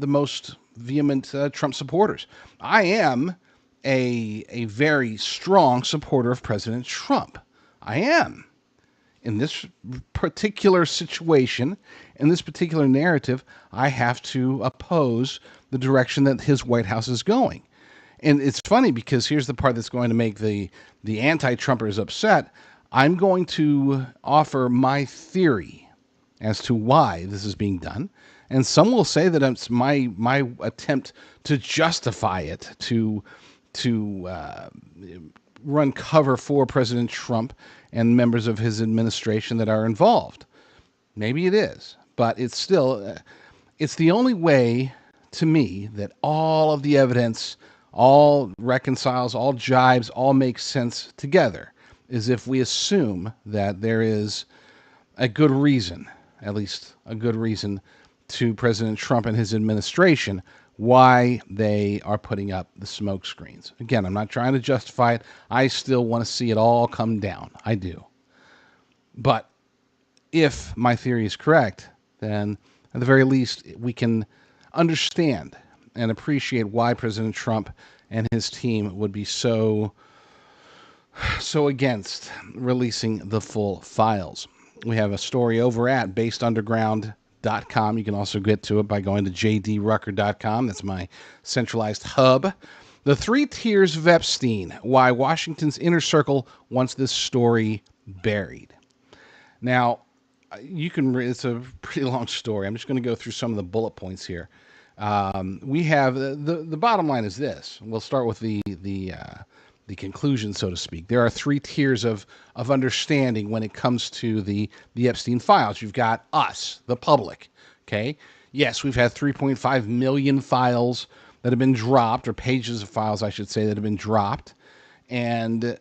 most vehement Trump supporters. I am a very strong supporter of President Trump. I am. In this particular situation, in this particular narrative, I have to oppose the direction that his White House is going. And it's funny because here's the part that's going to make the anti-Trumpers upset. I'm going to offer my theory as to why this is being done. And some will say that it's my attempt to justify it, to run cover for President Trump and members of his administration that are involved. Maybe it is, but it's still, it's the only way to me that all of the evidence all reconciles, all jibes, all makes sense together, is if we assume that there is a good reason, at least a good reason, to President Trump and his administration why they are putting up the smoke screens. Again, I'm not trying to justify it. I still want to see it all come down. I do. But if my theory is correct, then at the very least we can understand and appreciate why President Trump and his team would be so against releasing the full files. We have a story over at basedunderground.com. You can also get to it by going to jdrucker.com. That's my centralized hub. The 3 tiers of Epstein, why Washington's inner circle wants this story buried. Now, it's a pretty long story. I'm just going to go through some of the bullet points here. We have the bottom line is this. We'll start with the conclusion, so to speak. There are 3 tiers of understanding when it comes to the Epstein files. You've got us, the public. Okay. Yes, we've had 3.5 million files that have been dropped, or pages of files, I should say, that have been dropped. And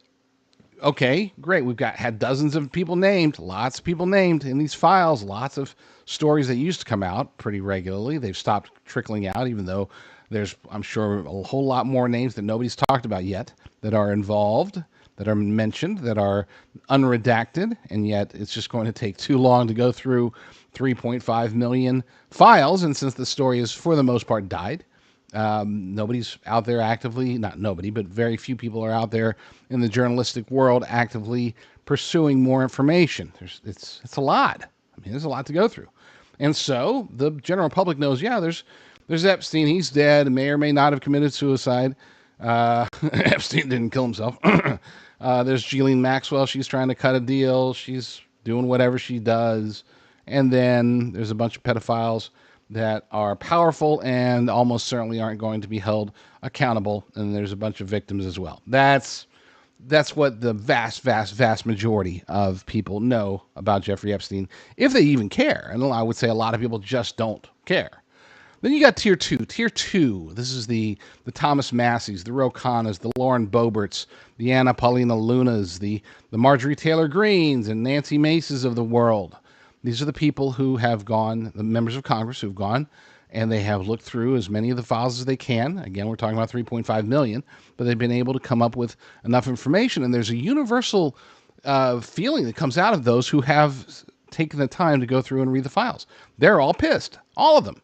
okay, great. We've had dozens of people named, lots of people named in these files, lots of stories that used to come out pretty regularly. They've stopped trickling out, even though There's, I'm sure, a whole lot more names that nobody's talked about yet that are involved, that are mentioned, that are unredacted, and yet it's just going to take too long to go through 3.5 million files. And since the story is, for the most part, died, nobody's out there actively, not nobody, but very few people are out there in the journalistic world actively pursuing more information. It's a lot. I mean, there's a lot to go through. And so the general public knows, yeah, there's Epstein. He's dead. May or may not have committed suicide. Epstein didn't kill himself. There's Ghislaine Maxwell. She's trying to cut a deal. She's doing whatever she does. And then there's a bunch of pedophiles that are powerful and almost certainly aren't going to be held accountable. And there's a bunch of victims as well. That's what the vast majority of people know about Jeffrey Epstein, if they even care. And I would say a lot of people just don't care. Then you got tier two. Tier two, this is the Thomas Masseys, the Ro Khannas, the Lauren Boeberts, the Anna Paulina Lunas, the Marjorie Taylor Greens, and Nancy Maces of the world. These are the people who have gone, the members of Congress who've gone, and they have looked through as many of the files as they can. Again, we're talking about 3.5 million, but they've been able to come up with enough information. And there's a universal feeling that comes out of those who have taken the time to go through and read the files. They're all pissed, all of them.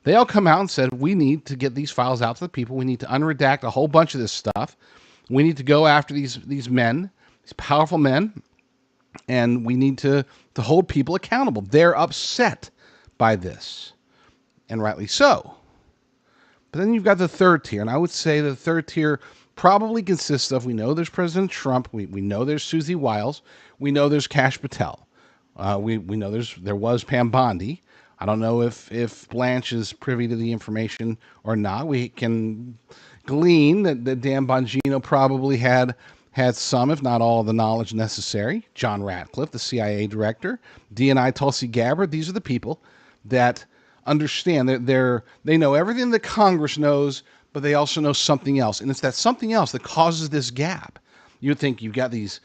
They all come out and said, we need to get these files out to the people. We need to unredact a whole bunch of this stuff. We need to go after these men, these powerful men, and we need to hold people accountable. They're upset by this, and rightly so. But then you've got the third tier, and I would say the third tier probably consists of, we know there's President Trump, we know there's Susie Wiles, we know there's Kash Patel, we know there was Pam Bondi. I don't know if Blanche is privy to the information or not. We can glean that Dan Bongino probably had some, if not all, of the knowledge necessary. John Ratcliffe, the CIA director, DNI Tulsi Gabbard. These are the people that understand. They know everything that Congress knows, but they also know something else, and it's that something else that causes this gap. You would think you've got these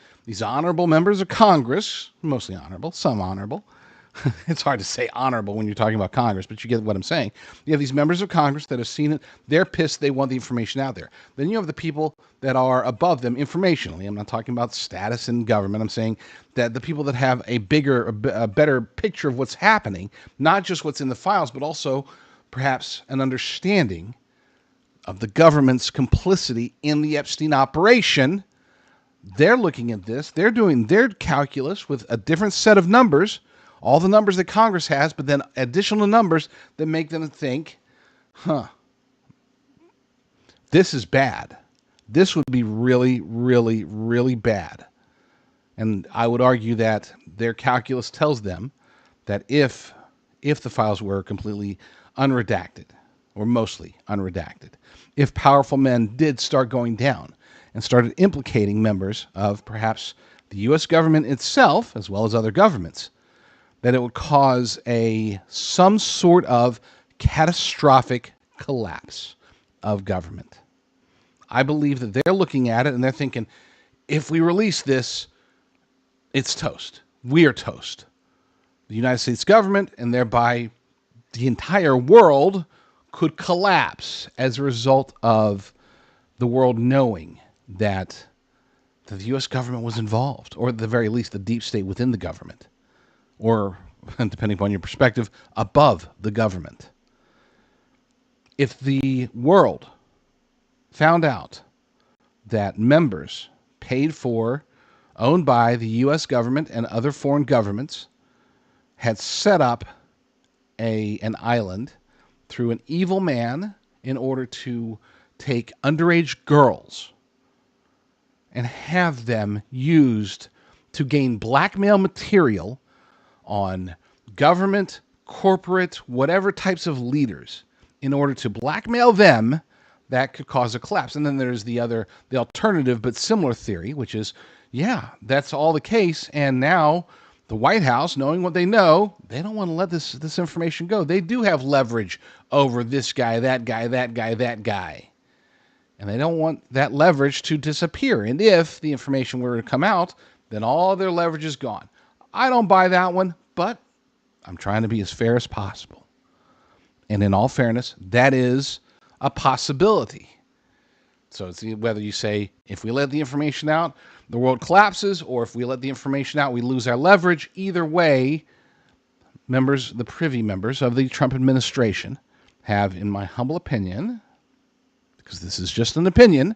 honorable members of Congress, mostly honorable, some honorable. It's hard to say honorable when you're talking about Congress, but you get what I'm saying. You have these members of Congress that have seen it. They're pissed. They want the information out there. Then you have the people that are above them informationally. I'm not talking about status in government. I'm saying that the people that have a better picture of what's happening, not just what's in the files, but also perhaps an understanding of the government's complicity in the Epstein operation. They're looking at this. They're doing their calculus with a different set of numbers, all the numbers that Congress has, but then additional numbers that make them think, this is bad. This would be really, really, really bad. And I would argue that their calculus tells them that if the files were completely unredacted, or mostly unredacted, if powerful men did start going down and started implicating members of perhaps the U.S. government itself, as well as other governments, that it would cause some sort of catastrophic collapse of government. I believe that they're looking at it and they're thinking, if we release this, it's toast. We are toast. The United States government, and thereby the entire world, could collapse as a result of the world knowing that the U.S. government was involved, or at the very least the deep state within the government, or, depending upon your perspective, above the government. If the world found out that members paid for, owned by the U.S. government and other foreign governments, had set up an island through an evil man in order to take underage girls and have them used to gain blackmail material on government, corporate, whatever types of leaders in order to blackmail them, that could cause a collapse. And then there's the alternative but similar theory, which is, yeah, that's all the case. And now the White House, knowing what they know, they don't want to let this information go. They do have leverage over this guy, that guy, that guy, that guy. And they don't want that leverage to disappear. And if the information were to come out, then all their leverage is gone. I don't buy that one, but I'm trying to be as fair as possible. And in all fairness, that is a possibility. So it's whether you say, if we let the information out, the world collapses, or if we let the information out, we lose our leverage. Either way, the privy members of the Trump administration have, in my humble opinion, because this is just an opinion,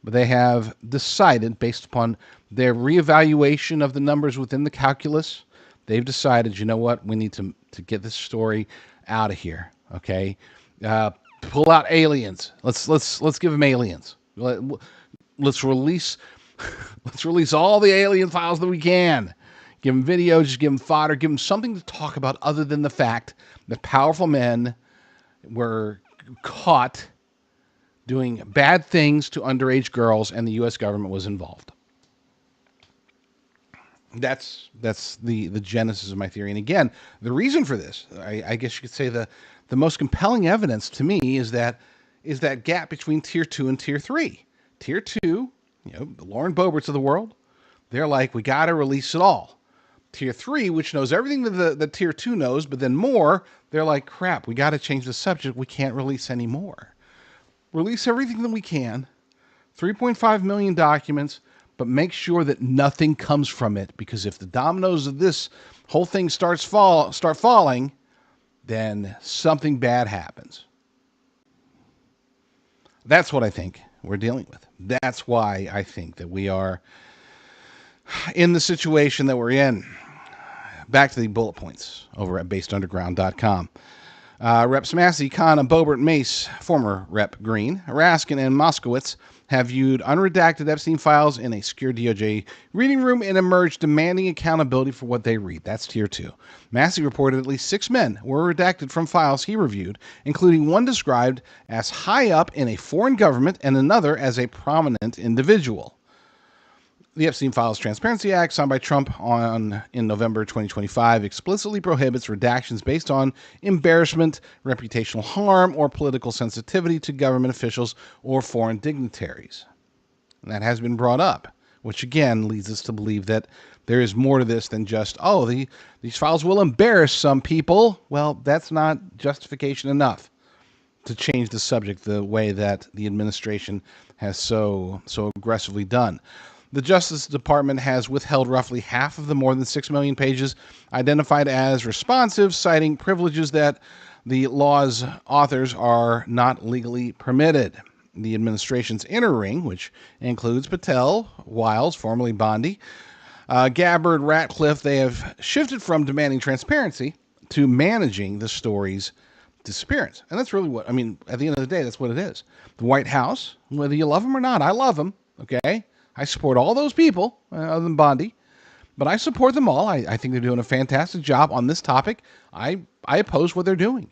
but they have decided, based upon their reevaluation of the numbers within the calculus, they've decided, you know what, we need to get this story out of here. Okay, pull out aliens. Let's give them aliens. Let's release all the alien files that we can. Give them videos, just give them fodder, give them something to talk about other than the fact that powerful men were caught doing bad things to underage girls and the U.S. government was involved. That's the genesis of my theory. And again, the reason for this, I guess you could say the most compelling evidence to me is that gap between tier 2 and tier 3. Tier 2, the Lauren Boeberts of the world, they're like, we got to release it all. Tier 3, which knows everything that the tier 2 knows, but then more, they're like, crap, we got to change the subject. We can't release any more. Release everything that we can, 3.5 million documents, but make sure that nothing comes from it, because if the dominoes of this whole thing start falling, then something bad happens. That's what I think we're dealing with. That's why I think that we are in the situation that we're in. Back to the bullet points over at basedunderground.com. Reps Massey, Khan, and Boebert, Mace, former Rep Green, Raskin, and Moskowitz have viewed unredacted Epstein files in a secure DOJ reading room and emerged demanding accountability for what they read. That's tier 2. Massey reported at least 6 men were redacted from files he reviewed, including one described as high up in a foreign government and another as a prominent individual. The Epstein Files Transparency Act, signed by Trump in November 2025, explicitly prohibits redactions based on embarrassment, reputational harm, or political sensitivity to government officials or foreign dignitaries. And that has been brought up, which again leads us to believe that there is more to this than just, these files will embarrass some people. Well, that's not justification enough to change the subject the way that the administration has so aggressively done. The Justice Department has withheld roughly half of the more than 6 million pages identified as responsive, citing privileges that the law's authors are not legally permitted. The administration's inner ring, which includes Patel, Wiles, formerly Bondi, Gabbard, Ratcliffe, they have shifted from demanding transparency to managing the story's disappearance. And that's really at the end of the day, that's what it is. The White House, whether you love them or not, I love them, okay? I support all those people, other than Bondi, but I support them all. I think they're doing a fantastic job on this topic. I oppose what they're doing.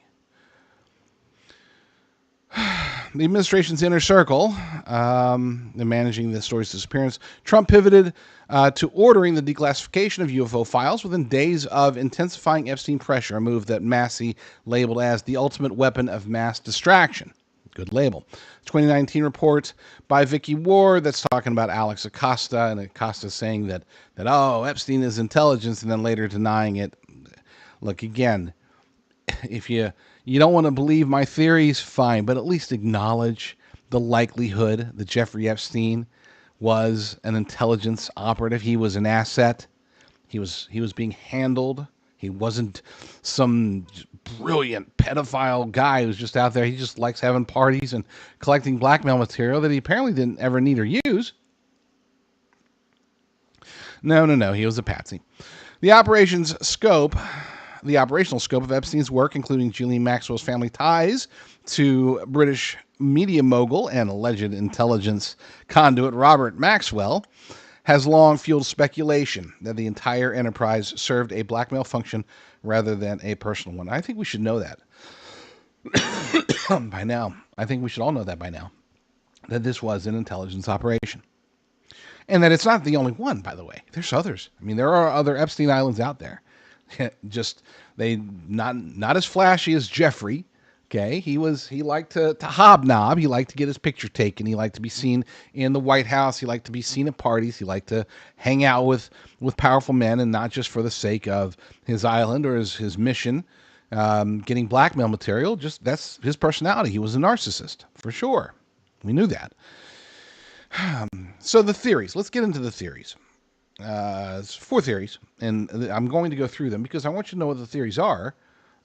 The administration's inner circle, managing the story's disappearance, Trump pivoted to ordering the declassification of UFO files within days of intensifying Epstein pressure, a move that Massey labeled as the ultimate weapon of mass distraction. Good label. 2019 report by Vicky Ward that's talking about Alex Acosta, and Acosta saying that Epstein is intelligence, and then later denying it. Look, again, if you don't want to believe my theories, fine, but at least acknowledge the likelihood that Jeffrey Epstein was an intelligence operative. He was an asset. He was being handled. He wasn't some brilliant pedophile guy who's just out there. He just likes having parties and collecting blackmail material that he apparently didn't ever need or use. No. He was a patsy. The operational scope of Epstein's work, including Ghislaine Maxwell's family ties to British media mogul and alleged intelligence conduit Robert Maxwell, has long fueled speculation that the entire enterprise served a blackmail function rather than a personal one. I think we should know that by now. I think we should all know that by now, that this was an intelligence operation. And that it's not the only one, by the way. There's others. There are other Epstein Islands out there. Just they not as flashy as Jeffrey. Okay, he liked to hobnob. He liked to get his picture taken. He liked to be seen in the White House. He liked to be seen at parties. He liked to hang out with powerful men, and not just for the sake of his island or his mission. getting blackmail material. Just that's his personality. He was a narcissist for sure. We knew that. So the theories. Let's get into the theories. It's 4 theories, and I'm going to go through them because I want you to know what the theories are,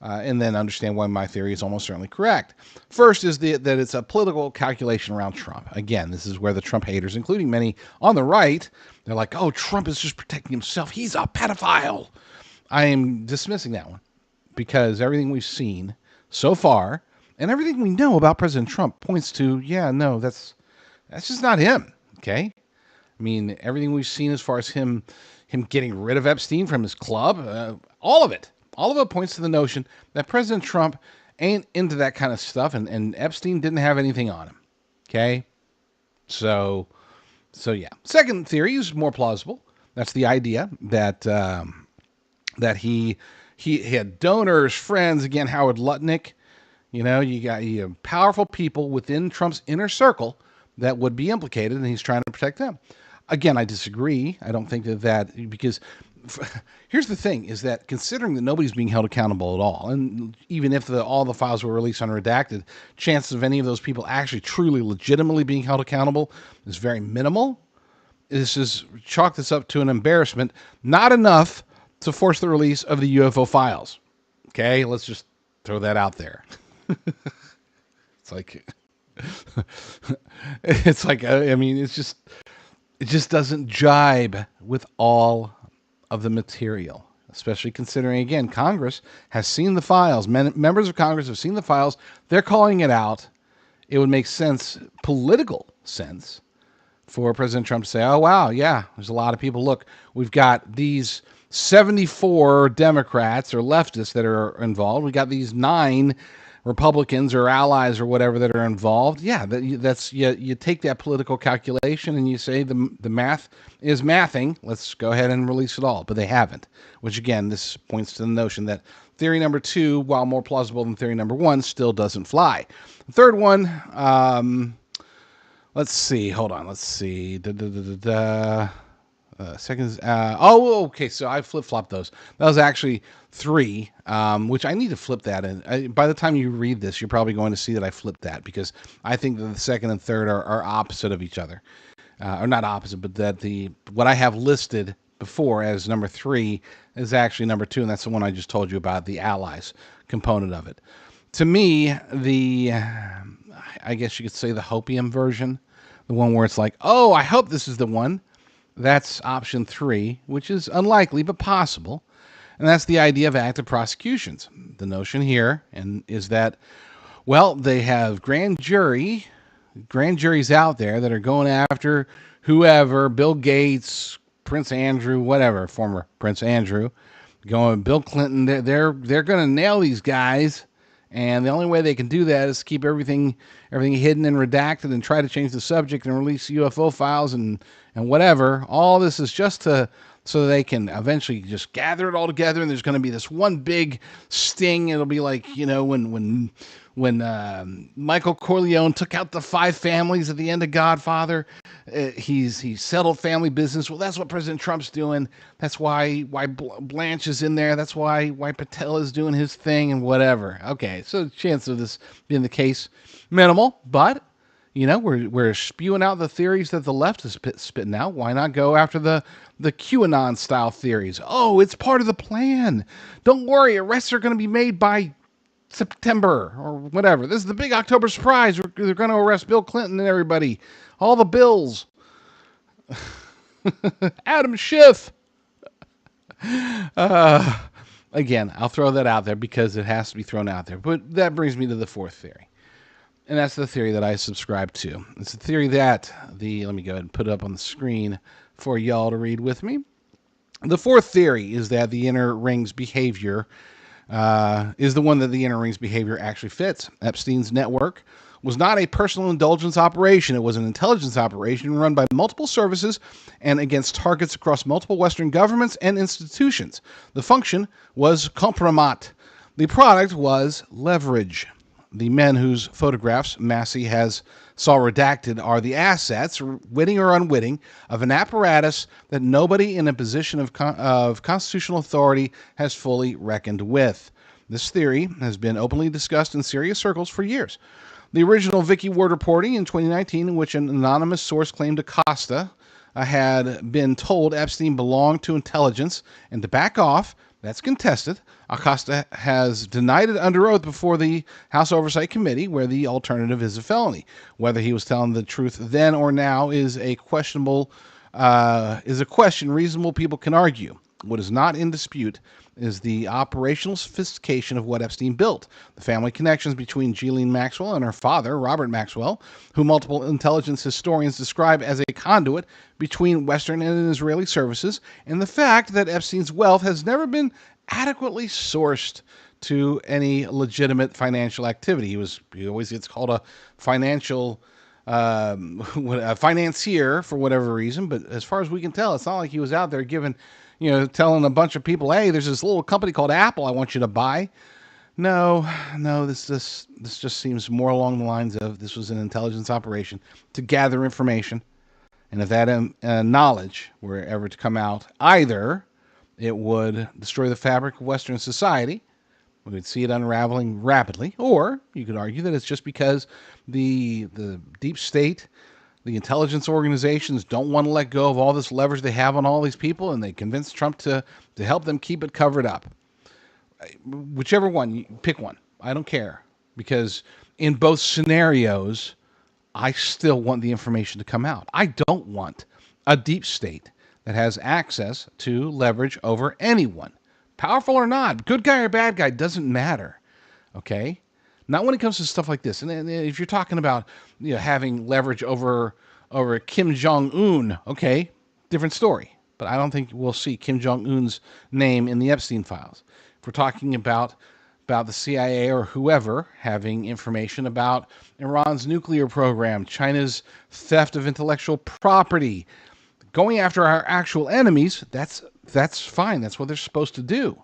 and then understand why my theory is almost certainly correct. First is that it's a political calculation around Trump. Again, this is where the Trump haters, including many on the right, they're like, oh, Trump is just protecting himself. He's a pedophile. I am dismissing that one because everything we've seen so far and everything we know about President Trump points to, yeah, no, that's just not him, okay? I mean, everything we've seen as far as him getting rid of Epstein from his club, all of it points to the notion that President Trump ain't into that kind of stuff, and Epstein didn't have anything on him. Okay, so yeah. Second theory is more plausible. That's the idea that that he had donors, friends. Again, Howard Lutnick. You know, you got powerful people within Trump's inner circle that would be implicated, and he's trying to protect them. Again, I disagree. I don't think that because here's the thing is that considering that nobody's being held accountable at all, and even if all the files were released unredacted, chances of any of those people actually truly legitimately being held accountable is very minimal. This is chalk this up to an embarrassment, not enough to force the release of the UFO files. Okay, let's just throw that out there. It's like I mean, it just doesn't jibe with all of the material, especially considering, again, Congress has seen the files. Members of Congress have seen the files. They're calling it out. It would make sense, political sense, for President Trump to say, oh, wow, yeah, there's a lot of people. Look, we've got these 74 Democrats or leftists that are involved. We got these 9 Republicans or allies or whatever that are involved. Yeah, that's you take that political calculation and you say the math is mathing. Let's go ahead and release it all. But they haven't, which again, this points to the notion that theory number 2, while more plausible than theory number 1, still doesn't fly. The third one, let's see. Hold on. Let's see. Seconds. Okay. So I flip-flopped those. That was actually 3, which I need to flip that. And by the time you read this, you're probably going to see that I flipped that because I think that the second and third are opposite of each other. Or not opposite, but that what I have listed before as number 3 is actually number 2, and that's the one I just told you about, the allies component of it. To me, I guess you could say the hopium version, the one where it's like, oh, I hope this is the one. That's option 3, which is unlikely but possible. And that's the idea of active prosecutions. The notion here is that, well, they have grand juries out there that are going after whoever, Bill Gates, Prince Andrew, whatever, former Prince Andrew, Bill Clinton. They're going to nail these guys. And the only way they can do that is keep everything hidden and redacted and try to change the subject and release UFO files and whatever. All this is just so they can eventually just gather it all together, and there's going to be this one big sting. It'll be like, when Michael Corleone took out the 5 families at the end of Godfather. He's settled family business. Well, that's what President Trump's doing. That's why Blanche is in there. That's why Patel is doing his thing and whatever. Okay, so the chance of this being the case, minimal, but we're spewing out the theories that the left is spitting out. Why not go after the QAnon style theories? Oh, it's part of the plan. Don't worry, arrests are going to be made by September or whatever. This is the big October surprise. They're going to arrest Bill Clinton and everybody. All the Bills. Adam Schiff. Again, I'll throw that out there because it has to be thrown out there. But that brings me to the 4th theory. And that's the theory that I subscribe to. It's the theory that let me go ahead and put it up on the screen for y'all to read with me. The 4th theory is that the inner ring's behavior is the one that the inner ring's behavior actually fits. Epstein's network was not a personal indulgence operation. It was an intelligence operation run by multiple services and against targets across multiple Western governments and institutions. The function was compromat. The product was leverage. The men whose photographs Massey saw redacted are the assets, witting or unwitting, of an apparatus that nobody in a position of constitutional authority has fully reckoned with. This theory has been openly discussed in serious circles for years. The original Vicky Ward reporting in 2019, in which an anonymous source claimed Acosta had been told Epstein belonged to intelligence and to back off, that's contested. Acosta has denied it under oath before the House Oversight Committee, where the alternative is a felony. Whether he was telling the truth then or now is a question reasonable people can argue. What is not in dispute is the operational sophistication of what Epstein built. The family connections between Ghislaine Maxwell and her father, Robert Maxwell, who multiple intelligence historians describe as a conduit between Western and Israeli services, and the fact that Epstein's wealth has never been adequately sourced to any legitimate financial activity. He always gets called a financial a financier for whatever reason, but as far as we can tell, it's not like he was out there telling a bunch of people, hey, there's this little company called Apple I want you to buy. No, this just seems more along the lines of this was an intelligence operation to gather information. And if that knowledge were ever to come out, either it would destroy the fabric of Western society, we would see it unraveling rapidly, or you could argue that it's just because the deep state, the intelligence organizations don't want to let go of all this leverage they have on all these people, and they convince Trump to help them keep it covered up. Whichever one, pick one. I don't care, because in both scenarios, I still want the information to come out. I don't want a deep state that has access to leverage over anyone. Powerful or not, good guy or bad guy, doesn't matter. Okay? Not when it comes to stuff like this. And if you're talking about having leverage over Kim Jong-un, okay, different story. But I don't think we'll see Kim Jong-un's name in the Epstein files. If we're talking about the CIA or whoever having information about Iran's nuclear program, China's theft of intellectual property, going after our actual enemies, that's fine. That's what they're supposed to do.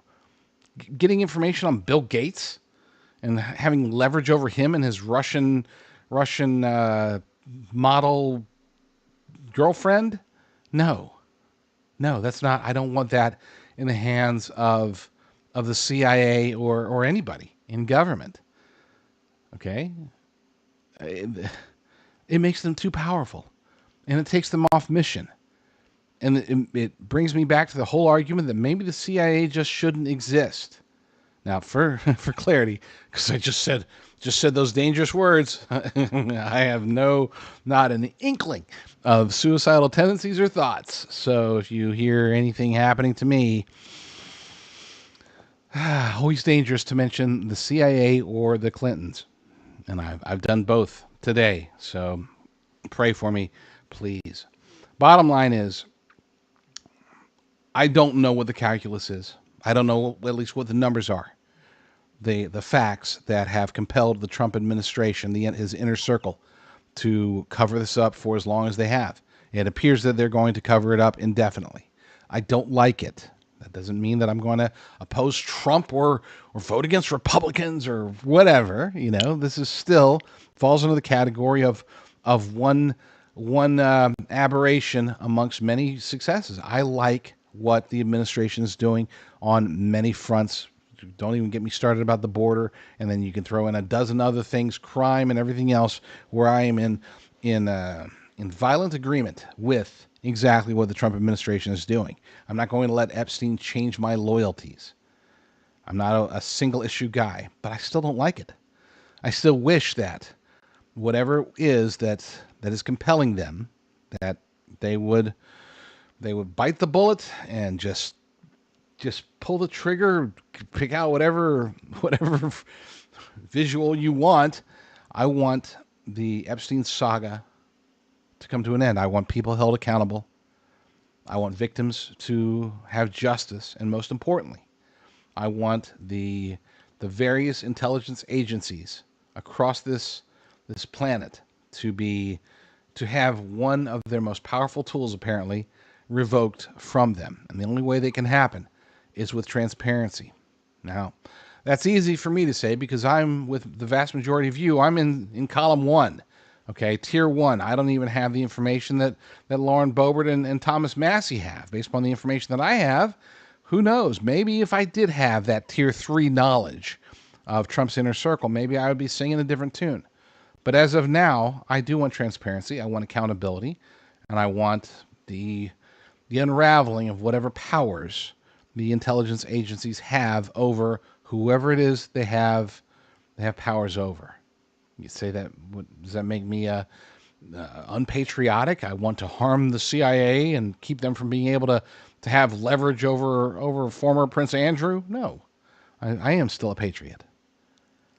Getting information on Bill Gates and having leverage over him and his Russian model girlfriend? No, that's not. I don't want that in the hands of the CIA or anybody in government. Okay? It makes them too powerful, and it takes them off mission. And it brings me back to the whole argument that maybe the CIA just shouldn't exist. Now, for clarity, because I just said those dangerous words, I have not an inkling of suicidal tendencies or thoughts. So if you hear anything happening to me, always dangerous to mention the CIA or the Clintons. And I've done both today. So pray for me, please. Bottom line is, I don't know what the calculus is. I don't know at least what the numbers are. The facts that have compelled the Trump administration, his inner circle, to cover this up for as long as they have. It appears that they're going to cover it up indefinitely. I don't like it. That doesn't mean that I'm going to oppose Trump or vote against Republicans or whatever. This is still falls under the category of one aberration amongst many successes. I like what the administration is doing on many fronts. Don't even get me started about the border, and then you can throw in a dozen other things, crime and everything else, where I am in violent agreement with exactly what the Trump administration is doing. I'm not going to let Epstein change my loyalties. I'm not a single issue guy, but I still don't like it. I still wish that whatever it is that is compelling them, that they would bite the bullet and just pull the trigger, pick out whatever visual you want. I want the Epstein saga to come to an end. I want people held accountable. I want victims to have justice, and most importantly, I want the various intelligence agencies across this planet to have one of their most powerful tools apparently revoked from them. And the only way that can happen is with transparency. Now, that's easy for me to say because I'm with the vast majority of you. I'm in column 1. Okay, tier 1. I don't even have the information that Lauren Boebert and Thomas Massey have. Based upon the information that I have, who knows? Maybe if I did have that tier 3 knowledge, of Trump's inner circle, maybe I would be singing a different tune. But as of now, I do want transparency. I want accountability, and I want the unraveling of whatever powers the intelligence agencies have over whoever it is they have powers over. You say that, does that make me unpatriotic? I want to harm the CIA and keep them from being able to have leverage over former Prince Andrew? No, I am still a patriot.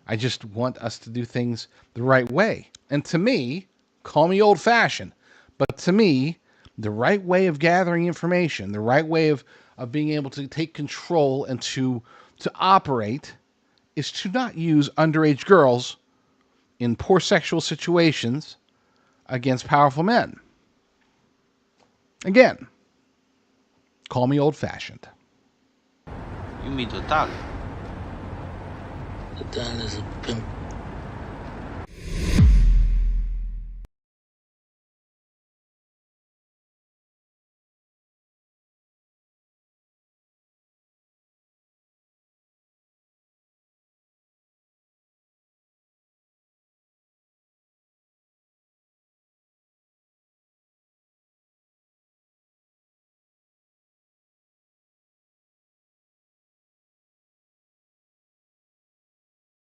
I just want us to do things the right way. And to me, call me old-fashioned, but to me, the right way of gathering information, the right way of being able to take control and to operate is to not use underage girls in poor sexual situations against powerful men. Again, call me old-fashioned. You mean the dog? The dog is a pimp.